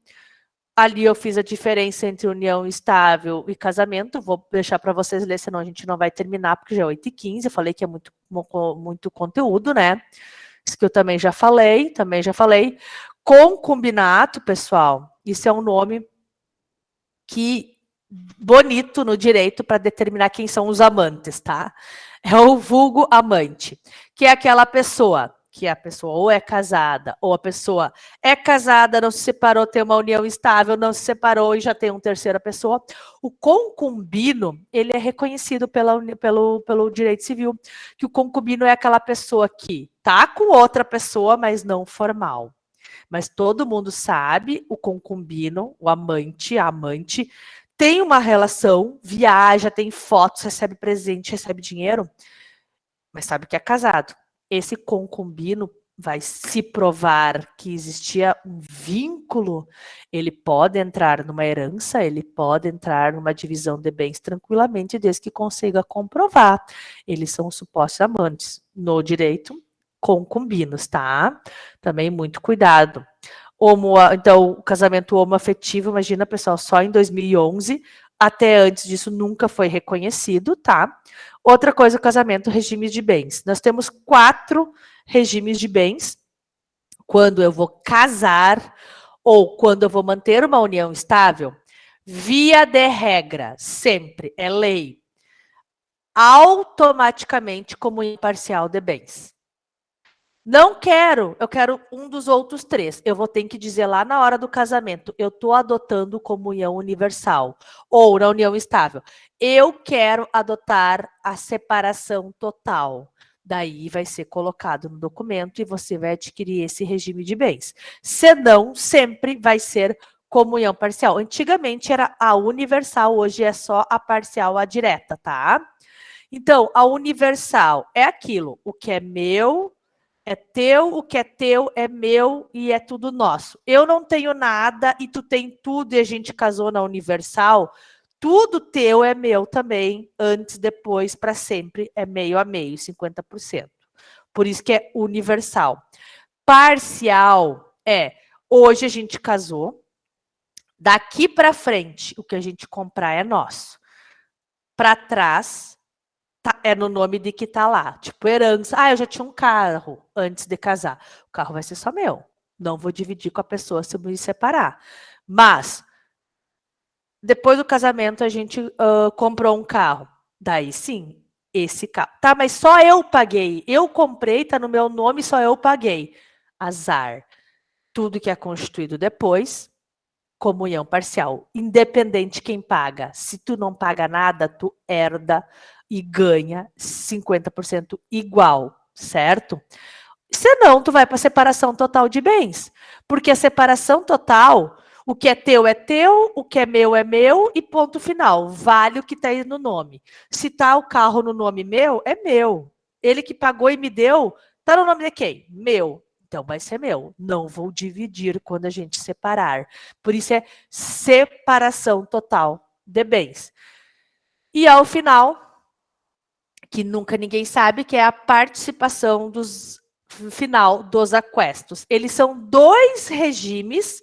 Ali eu fiz a diferença entre união estável e casamento. Vou deixar para vocês ler, senão a gente não vai terminar, porque já é 8h15. Eu falei que é muito conteúdo, né? Isso que eu também já falei. Concubinato, pessoal, isso é um nome que bonito no direito para determinar quem são os amantes, tá? É o vulgo amante, que é aquela pessoa que a pessoa ou é casada, ou a pessoa é casada, não se separou, tem uma união estável, não se separou e já tem uma terceira pessoa. O concubino, ele é reconhecido pelo direito civil, que o concubino é aquela pessoa que tá com outra pessoa, mas não formal. Mas todo mundo sabe, o concubino, o amante, a amante, tem uma relação, viaja, tem fotos, recebe presente, recebe dinheiro, mas sabe que é casado. Esse concubino vai se provar que existia um vínculo, ele pode entrar numa herança, ele pode entrar numa divisão de bens tranquilamente, desde que consiga comprovar. Eles são supostos amantes. No direito, concubinos, tá? Também muito cuidado. Então, o casamento homoafetivo, imagina, pessoal, só em 2011, até antes disso nunca foi reconhecido, tá? Outra coisa, o casamento, regimes de bens. Nós temos 4 regimes de bens. Quando eu vou casar ou quando eu vou manter uma união estável, via de regra, sempre, é lei, automaticamente comunhão parcial de bens. Não quero, eu quero um dos outros 3. Eu vou ter que dizer lá na hora do casamento, eu estou adotando comunhão universal ou na união estável. Eu quero adotar a separação total. Daí vai ser colocado no documento e você vai adquirir esse regime de bens. Senão, sempre vai ser comunhão parcial. Antigamente era a universal, hoje é só a parcial, a direta, tá? Então, a universal é aquilo, o que é meu é teu, o que é teu é meu e é tudo nosso. Eu não tenho nada e tu tem tudo e a gente casou na universal. tudo teu é meu também, antes, depois, para sempre, é meio a meio, 50%. Por isso que é universal. Parcial é, hoje a gente casou, daqui para frente, o que a gente comprar é nosso. Para trás, é no nome de que tá lá. Tipo, herança. Eu já tinha um carro antes de casar. O carro vai ser só meu. Não vou dividir com a pessoa se eu me separar. Mas, depois do casamento, a gente comprou um carro. Daí sim, esse carro. Tá, mas só eu paguei. Eu comprei, tá no meu nome, só eu paguei. Azar. Tudo que é constituído depois, comunhão parcial. Independente quem paga. Se tu não paga nada, tu herda e ganha 50% igual, certo? Senão, tu vai para separação total de bens. Porque a separação total, o que é teu, o que é meu e ponto final. Vale o que está aí no nome. Se tá o carro no nome meu, é meu. Ele que pagou e me deu, tá no nome de quem? Meu. Então vai ser meu. Não vou dividir quando a gente separar. Por isso é separação total de bens. E ao final, que nunca ninguém sabe, que é a participação final dos aquestos. Eles são 2 regimes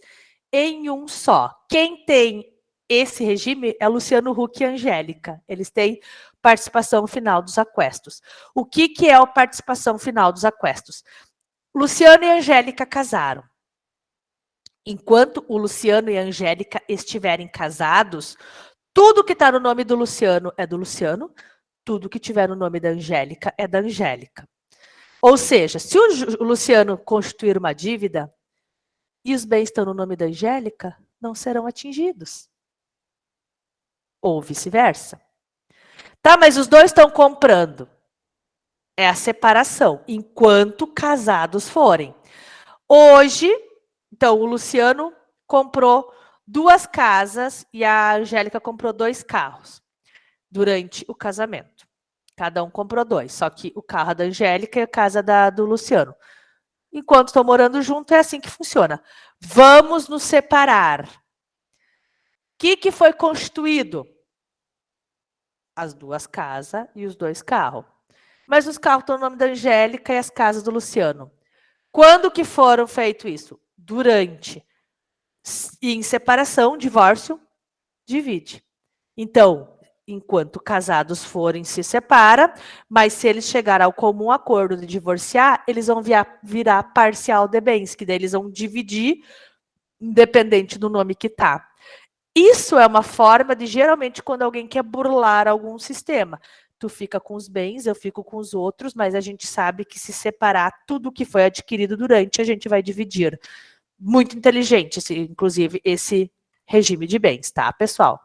em um só. Quem tem esse regime é Luciano Huck e Angélica. Eles têm participação final dos aquestos. O que é a participação final dos aquestos? Luciano e Angélica casaram. Enquanto o Luciano e a Angélica estiverem casados, tudo que está no nome do Luciano é do Luciano, tudo que tiver no nome da Angélica é da Angélica. Ou seja, se o Luciano constituir uma dívida e os bens estão no nome da Angélica, não serão atingidos. Ou vice-versa. Tá, mas os dois estão comprando. É a separação, enquanto casados forem. Hoje, então, o Luciano comprou 2 casas e a Angélica comprou 2 carros durante o casamento. Cada um comprou 2, só que o carro da Angélica e a casa do Luciano. Enquanto estão morando junto, é assim que funciona. Vamos nos separar. O que foi constituído? As 2 casas e os 2 carros. Mas os carros estão no nome da Angélica e as casas do Luciano. Quando que foram feito isso? Durante. E em separação, divórcio, divide. Então, enquanto casados forem, se separa, mas se eles chegarem ao comum acordo de divorciar, eles vão virar parcial de bens, que daí eles vão dividir, independente do nome que tá. Isso é uma forma de, geralmente, quando alguém quer burlar algum sistema. Tu fica com os bens, eu fico com os outros, mas a gente sabe que se separar tudo que foi adquirido durante, a gente vai dividir. Muito inteligente, inclusive, esse regime de bens, tá, pessoal?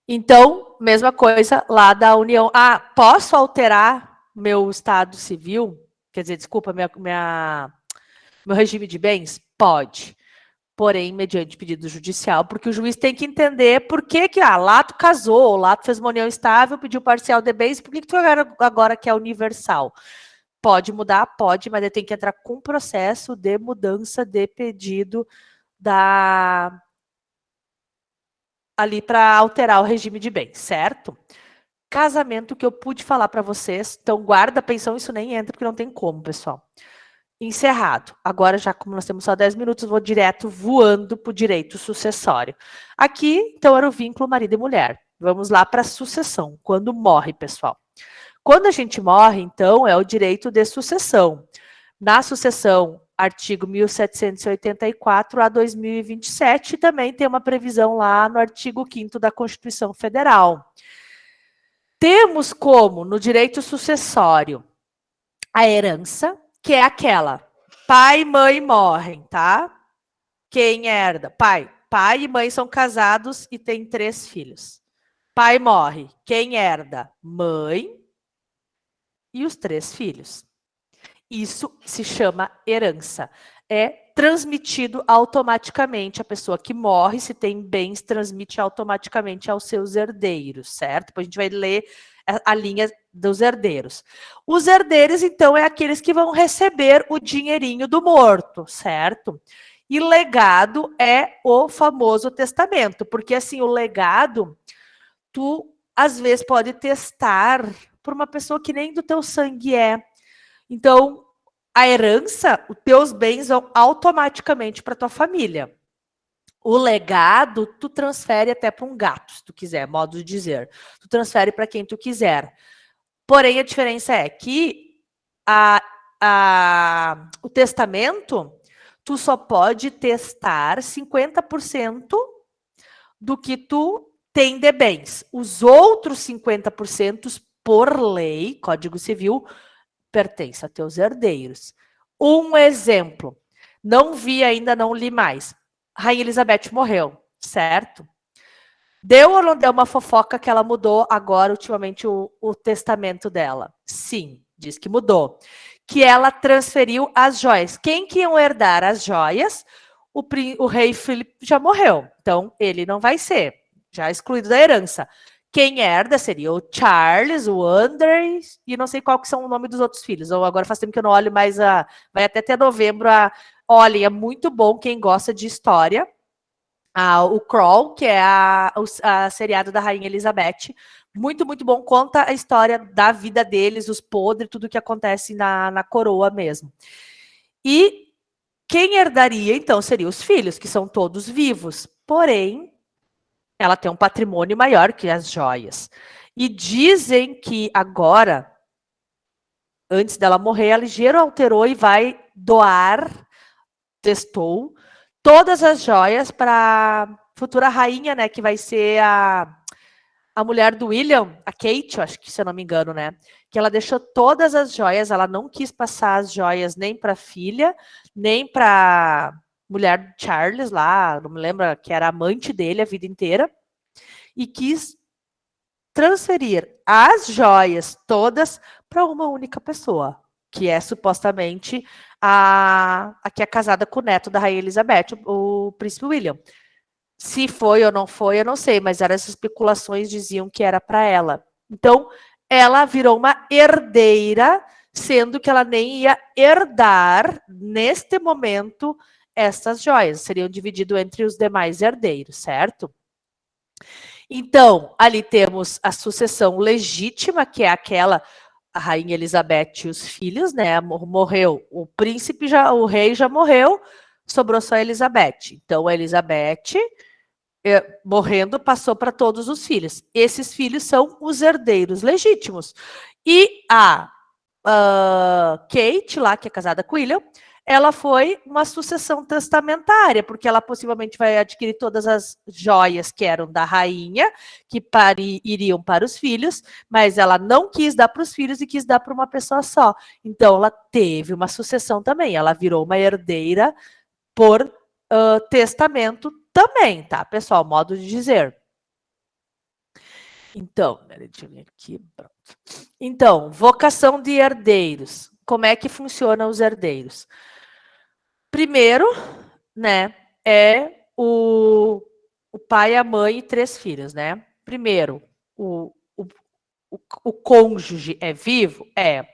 Então, mesma coisa lá da União. Posso alterar meu estado civil? Quer dizer, desculpa, meu regime de bens? Pode. Porém, mediante pedido judicial, porque o juiz tem que entender por que lá tu casou, lá tu fez uma união estável, pediu parcial de bens, por que tu agora quer universal? Pode mudar? Pode, mas ele tem que entrar com processo de mudança de pedido ali para alterar o regime de bens, certo? Casamento que eu pude falar para vocês, então guarda a pensão, isso nem entra, porque não tem como, pessoal. Encerrado. Agora, já como nós temos só 10 minutos, vou direto voando para o direito sucessório. Aqui, então, era o vínculo marido e mulher. Vamos lá para a sucessão, quando morre, pessoal. Quando a gente morre, então, é o direito de sucessão. Na sucessão, artigo 1784 a 2027, também tem uma previsão lá no artigo 5º da Constituição Federal. Temos como, no direito sucessório, a herança, que é aquela, pai e mãe morrem, tá? Quem herda? Pai e mãe são casados e têm 3 filhos. Pai morre. Quem herda? Mãe e os 3 filhos. Isso se chama herança. É transmitido automaticamente. A pessoa que morre, se tem bens, transmite automaticamente aos seus herdeiros, certo? Depois a gente vai ler a linha dos herdeiros. Os herdeiros, então, é aqueles que vão receber o dinheirinho do morto, certo? E legado é o famoso testamento, porque assim, o legado, tu às vezes pode testar por uma pessoa que nem do teu sangue é. Então, a herança, os teus bens vão automaticamente para tua família. O legado, tu transfere até para um gato, se tu quiser, modo de dizer. Tu transfere para quem tu quiser. Porém, a diferença é que o testamento, tu só pode testar 50% do que tu tem de bens. Os outros 50%, por lei, Código Civil, pertence a teus herdeiros. Um exemplo, não vi ainda, não li mais. Rainha Elizabeth morreu, certo? Deu ou não deu uma fofoca que ela mudou agora, ultimamente, o testamento dela? Sim, diz que mudou. Que ela transferiu as joias. Quem que iam herdar as joias? O rei Filipe já morreu, então ele não vai ser, já excluído da herança. Quem herda seria o Charles, o André, e não sei qual que são o nome dos outros filhos. Ou agora faz tempo que eu não olho, mas vai até novembro. Olha, é muito bom quem gosta de história. O Crawl, que é a seriado da Rainha Elizabeth. Muito, muito bom. Conta a história da vida deles, os podres, tudo que acontece na coroa mesmo. E quem herdaria, então, seriam os filhos, que são todos vivos. Porém, ela tem um patrimônio maior que as joias. E dizem que agora, antes dela morrer, ela ligeiro alterou e vai doar, testou, todas as joias para a futura rainha, né, que vai ser a mulher do William, a Kate, acho que se eu não me engano, né, que ela deixou todas as joias, ela não quis passar as joias nem para a filha, nem para mulher do Charles lá, não me lembro, que era amante dele a vida inteira, e quis transferir as joias todas para uma única pessoa, que é supostamente a que é casada com o neto da Rainha Elizabeth, o príncipe William. Se foi ou não foi, eu não sei, mas essas especulações diziam que era para ela. Então, ela virou uma herdeira, sendo que ela nem ia herdar, neste momento, essas joias. Seriam divididas entre os demais herdeiros, certo? Então, ali temos a sucessão legítima, que é aquela, a Rainha Elizabeth e os filhos, né? Morreu o príncipe, o rei já morreu, sobrou só a Elizabeth. Então, a Elizabeth, morrendo, passou para todos os filhos. Esses filhos são os herdeiros legítimos. E a Kate, lá, que é casada com William, ela foi uma sucessão testamentária, porque ela possivelmente vai adquirir todas as joias que eram da rainha, que iriam para os filhos, mas ela não quis dar para os filhos e quis dar para uma pessoa só. Então, ela teve uma sucessão também. Ela virou uma herdeira por testamento também, tá, pessoal? Modo de dizer. Então, deixa eu ver aqui. Pronto. Então, vocação de herdeiros. Como é que funcionam os herdeiros? Primeiro, né, é o pai, a mãe e 3 filhos, né? Primeiro, o cônjuge é vivo? É.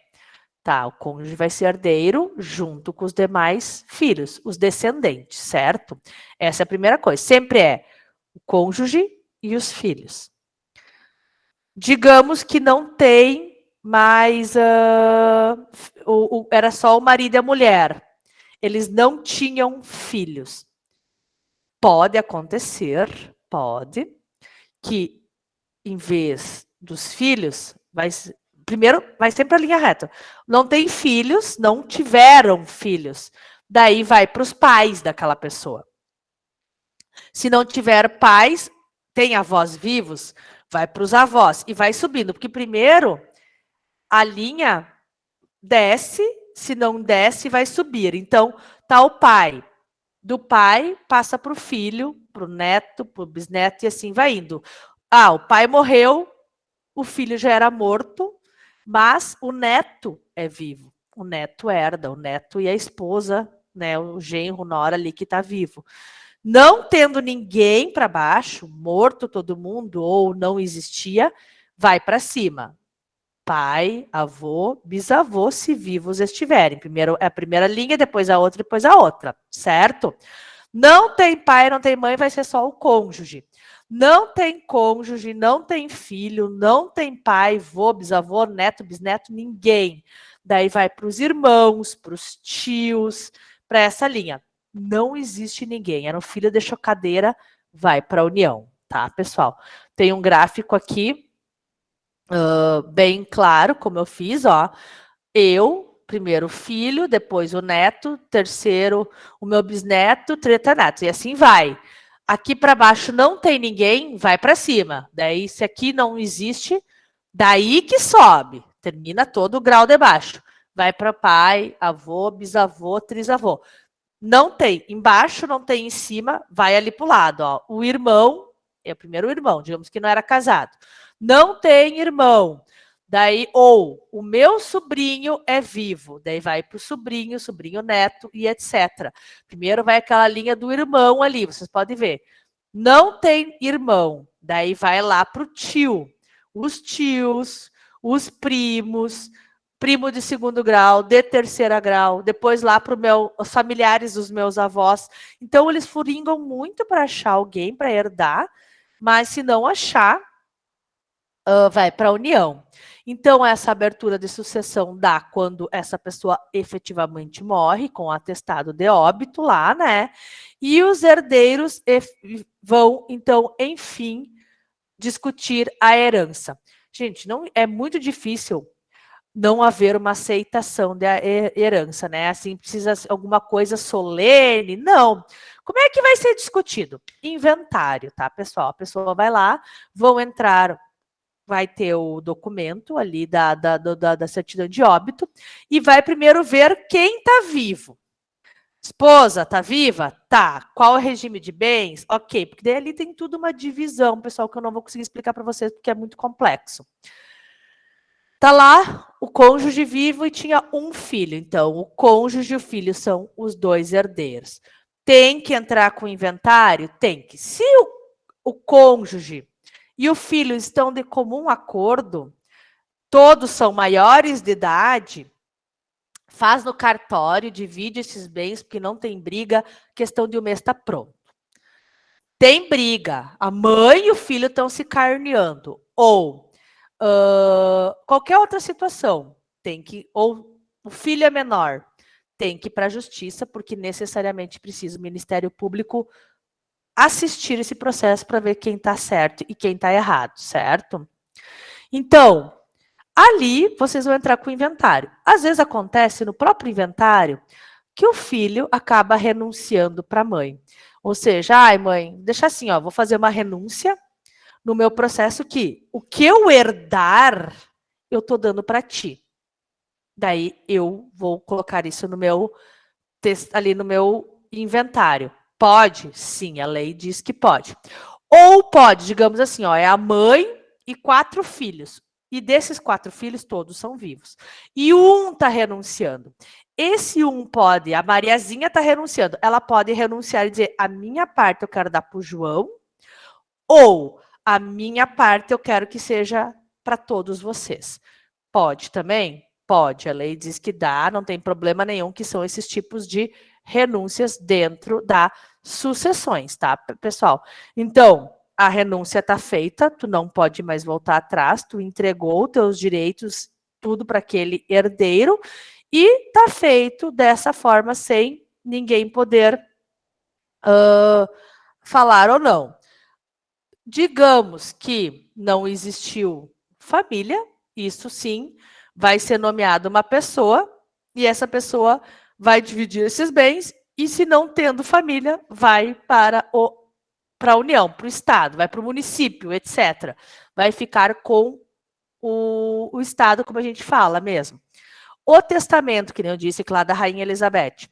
Tá, o cônjuge vai ser herdeiro junto com os demais filhos, os descendentes, certo? Essa é a primeira coisa. Sempre é o cônjuge e os filhos. Digamos que não tem mais. Era só o marido e a mulher. Eles não tinham filhos. Pode acontecer, pode, que em vez dos filhos, primeiro, vai sempre a linha reta. Não tem filhos, não tiveram filhos. Daí vai para os pais daquela pessoa. Se não tiver pais, tem avós vivos, vai para os avós e vai subindo. Porque primeiro a linha desce, se não desce, vai subir. Então, tá o pai. Do pai, passa para o filho, para o neto, para o bisneto, e assim vai indo. O pai morreu, o filho já era morto, mas o neto é vivo. O neto herda, o neto e a esposa, né, o genro, na hora ali que está vivo. Não tendo ninguém para baixo, morto todo mundo, ou não existia, vai para cima. pai, avô, bisavô, se vivos estiverem. Primeiro é a primeira linha, depois a outra, certo? Não tem pai, não tem mãe, vai ser só o cônjuge. Não tem cônjuge, não tem filho, não tem pai, vô, bisavô, neto, bisneto, ninguém. Daí vai para os irmãos, para os tios, para essa linha. Não existe ninguém. Era um filho de chocadeira, vai para a união, tá, pessoal? Tem um gráfico aqui, bem claro, como eu fiz, ó. Eu, primeiro o filho, depois o neto, terceiro o meu bisneto, netos, e assim vai. Aqui para baixo não tem ninguém, vai para cima. Daí, se aqui não existe, daí que sobe, termina todo o grau de baixo. Vai para pai, avô, bisavô, trisavô. Não tem, embaixo não tem em cima, vai ali para o lado. Ó. O irmão, é o primeiro irmão, digamos que não era casado. Não tem irmão. Daí, ou o meu sobrinho é vivo, daí vai para o sobrinho, sobrinho neto e etc. Primeiro vai aquela linha do irmão ali, vocês podem ver. Não tem irmão, daí vai lá para o tio. Os tios, os primos, primo de segundo grau, de terceiro grau, depois lá para os familiares dos meus avós. Então, eles furingam muito para achar alguém para herdar, mas se não achar, vai para a união. Então, essa abertura de sucessão dá quando essa pessoa efetivamente morre, com o atestado de óbito lá, né? E os herdeiros vão, então, enfim, discutir a herança. Gente, não é muito difícil não haver uma aceitação da herança, né? Assim, precisa alguma coisa solene? Não. Como é que vai ser discutido? Inventário, tá, pessoal? A pessoa vai lá, vão entrar, vai ter o documento ali da certidão de óbito e vai primeiro ver quem está vivo. Esposa, tá viva? Tá. Qual é o regime de bens? Ok, porque daí ali tem tudo uma divisão, pessoal, que eu não vou conseguir explicar para vocês porque é muito complexo. Tá lá o cônjuge vivo e tinha um filho. Então, o cônjuge e o filho são os dois herdeiros. Tem que entrar com o inventário? Tem que. Se o cônjuge e o filho estão de comum acordo, todos são maiores de idade, faz no cartório, divide esses bens, porque não tem briga, questão de um mês está pronto. Tem briga, a mãe e o filho estão se carneando, ou qualquer outra situação, tem que, ou o filho é menor, tem que ir para a justiça, porque necessariamente precisa o Ministério Público assistir esse processo para ver quem está certo e quem está errado, certo? Então, ali vocês vão entrar com o inventário. Às vezes acontece no próprio inventário que o filho acaba renunciando para a mãe. Ou seja, ai mãe, deixa assim, ó, vou fazer uma renúncia no meu processo que o que eu herdar, eu tô dando para ti. Daí eu vou colocar isso no meu ali no meu inventário. Pode? Sim, a lei diz que pode. Ou pode, digamos assim, ó, é a mãe e 4 filhos. E desses 4 filhos, todos são vivos. E um está renunciando. Esse um pode, a Mariazinha está renunciando. Ela pode renunciar e dizer, a minha parte eu quero dar para o João, ou a minha parte eu quero que seja para todos vocês. Pode também? Pode. A lei diz que dá, não tem problema nenhum, que são esses tipos de renúncias dentro das sucessões, tá, pessoal? Então, a renúncia está feita, tu não pode mais voltar atrás, tu entregou teus direitos, tudo para aquele herdeiro, e está feito dessa forma, sem ninguém poder falar ou não. Digamos que não existiu família, isso sim, vai ser nomeada uma pessoa, e essa pessoa vai dividir esses bens, e se não tendo família, vai para a União, para o Estado, vai para o município, etc. Vai ficar com o Estado, como a gente fala mesmo. O testamento, que nem eu disse, que lá da Rainha Elizabeth,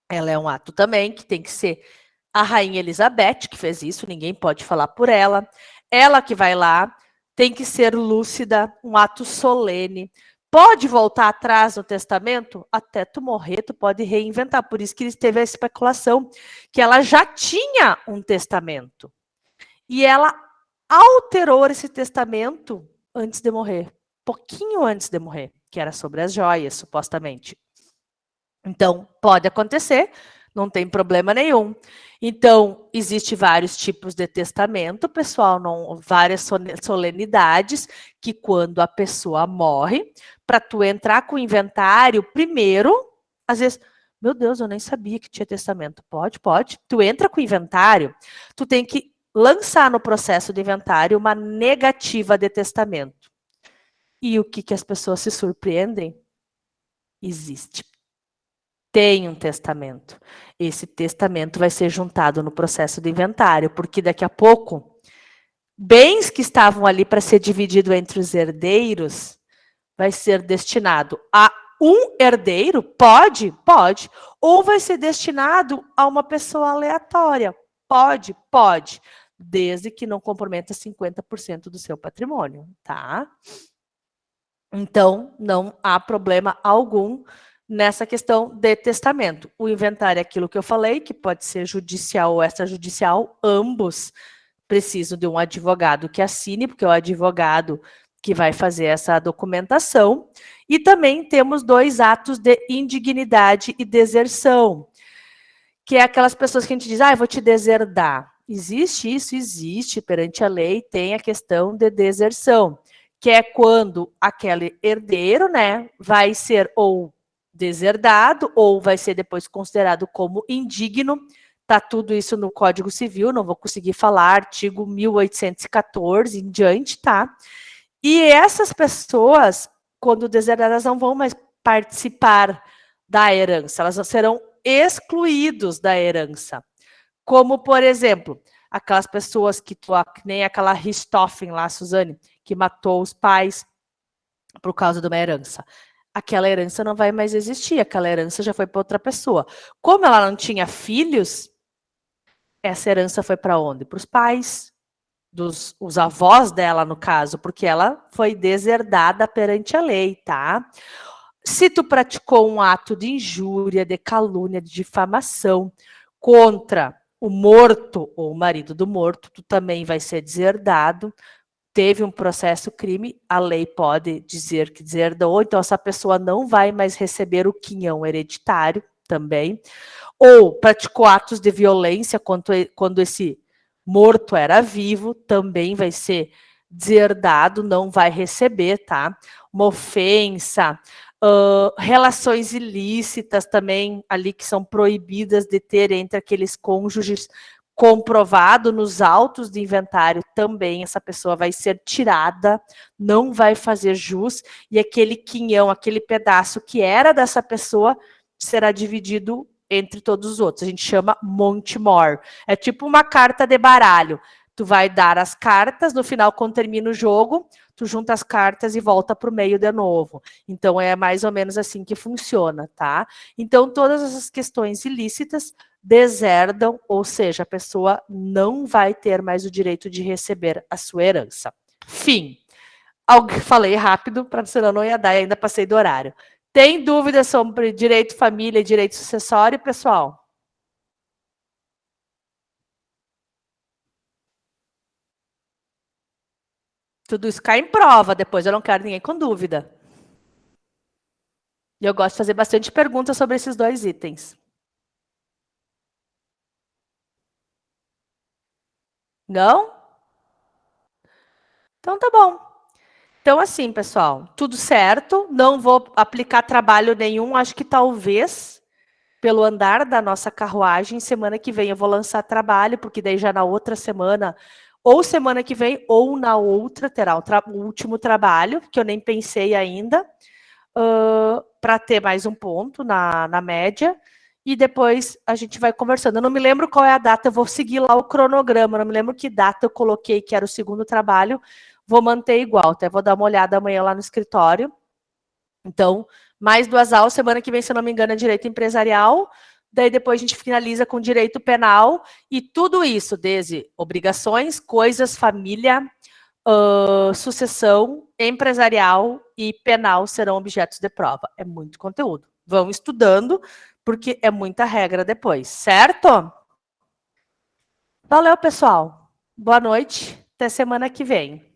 ela é um ato também que tem que ser a Rainha Elizabeth que fez isso, ninguém pode falar por ela. Ela que vai lá, tem que ser lúcida, um ato solene. Pode voltar atrás no testamento? Até tu morrer, tu pode reinventar. Por isso que teve a especulação que ela já tinha um testamento. E ela alterou esse testamento antes de morrer. pouquinho antes de morrer, que era sobre as joias, supostamente. Então, pode acontecer, não tem problema nenhum. Então, existe vários tipos de testamento, pessoal, várias solenidades, que quando a pessoa morre, para tu entrar com o inventário, primeiro, às vezes, meu Deus, eu nem sabia que tinha testamento. Pode. Tu entra com o inventário, tu tem que lançar no processo de inventário uma negativa de testamento. E o que as pessoas se surpreendem? Existe. Tem um testamento. Esse testamento vai ser juntado no processo de inventário, porque daqui a pouco, bens que estavam ali para ser dividido entre os herdeiros, vai ser destinado a um herdeiro? Pode. Ou vai ser destinado a uma pessoa aleatória? Pode. Desde que não comprometa 50% do seu patrimônio, tá? Então, não há problema algum nessa questão de testamento. O inventário é aquilo que eu falei, que pode ser judicial ou extrajudicial, ambos precisam de um advogado que assine, porque é o advogado que vai fazer essa documentação. E também temos 2 atos de indignidade e deserção, que é aquelas pessoas que a gente diz, eu vou te deserdar. Existe isso? Existe. Perante a lei, tem a questão de deserção, que é quando aquele herdeiro, né, vai ser ou deserdado ou vai ser depois considerado como indigno. Tá tudo isso no Código Civil, não vou conseguir falar, artigo 1814 em diante, tá? E essas pessoas, quando deserdadas, não vão mais participar da herança, elas serão excluídos da herança. Como, por exemplo, aquelas pessoas que nem aquela Richthofen lá, Suzane, que matou os pais por causa de uma herança. Aquela herança não vai mais existir, aquela herança já foi para outra pessoa. Como ela não tinha filhos, essa herança foi para onde? Para os pais, os avós dela, no caso, porque ela foi deserdada perante a lei, tá? Se tu praticou um ato de injúria, de calúnia, de difamação contra o morto ou o marido do morto, tu também vai ser deserdado. Teve um processo crime, a lei pode dizer que deserdou, então essa pessoa não vai mais receber o quinhão hereditário também. Ou praticou atos de violência quando esse morto era vivo, também vai ser deserdado, não vai receber, tá? Uma ofensa, relações ilícitas também ali que são proibidas de ter entre aqueles cônjuges, comprovado nos autos de inventário também, essa pessoa vai ser tirada, não vai fazer jus, e aquele quinhão, aquele pedaço que era dessa pessoa, será dividido entre todos os outros. A gente chama monte mor. É tipo uma carta de baralho. Tu vai dar as cartas, no final, quando termina o jogo, tu junta as cartas e volta para o meio de novo. Então, é mais ou menos assim que funciona, tá? Então, todas essas questões ilícitas deserdam, ou seja, a pessoa não vai ter mais o direito de receber a sua herança. Fim. Falei rápido, para senão não ia dar, e ainda passei do horário. Tem dúvidas sobre direito família e direito sucessório, pessoal? Tudo isso cai em prova depois, eu não quero ninguém com dúvida. E eu gosto de fazer bastante perguntas sobre esses 2 itens. Não? Então tá bom. Então assim, pessoal, tudo certo, não vou aplicar trabalho nenhum, acho que talvez, pelo andar da nossa carruagem, semana que vem eu vou lançar trabalho, porque daí já na outra semana, ou semana que vem, ou na outra, terá o último trabalho, que eu nem pensei ainda, para ter mais um ponto na média, e depois a gente vai conversando. Eu não me lembro qual é a data, eu vou seguir lá o cronograma, eu não me lembro que data eu coloquei, que era o segundo trabalho, vou manter igual, até vou dar uma olhada amanhã lá no escritório. Então, mais 2 aulas, semana que vem, se eu não me engano, é direito empresarial, daí depois a gente finaliza com direito penal, e tudo isso, desde obrigações, coisas, família, sucessão, empresarial e penal serão objetos de prova. É muito conteúdo. Vão estudando, porque é muita regra depois, certo? Valeu, pessoal. Boa noite. Até semana que vem.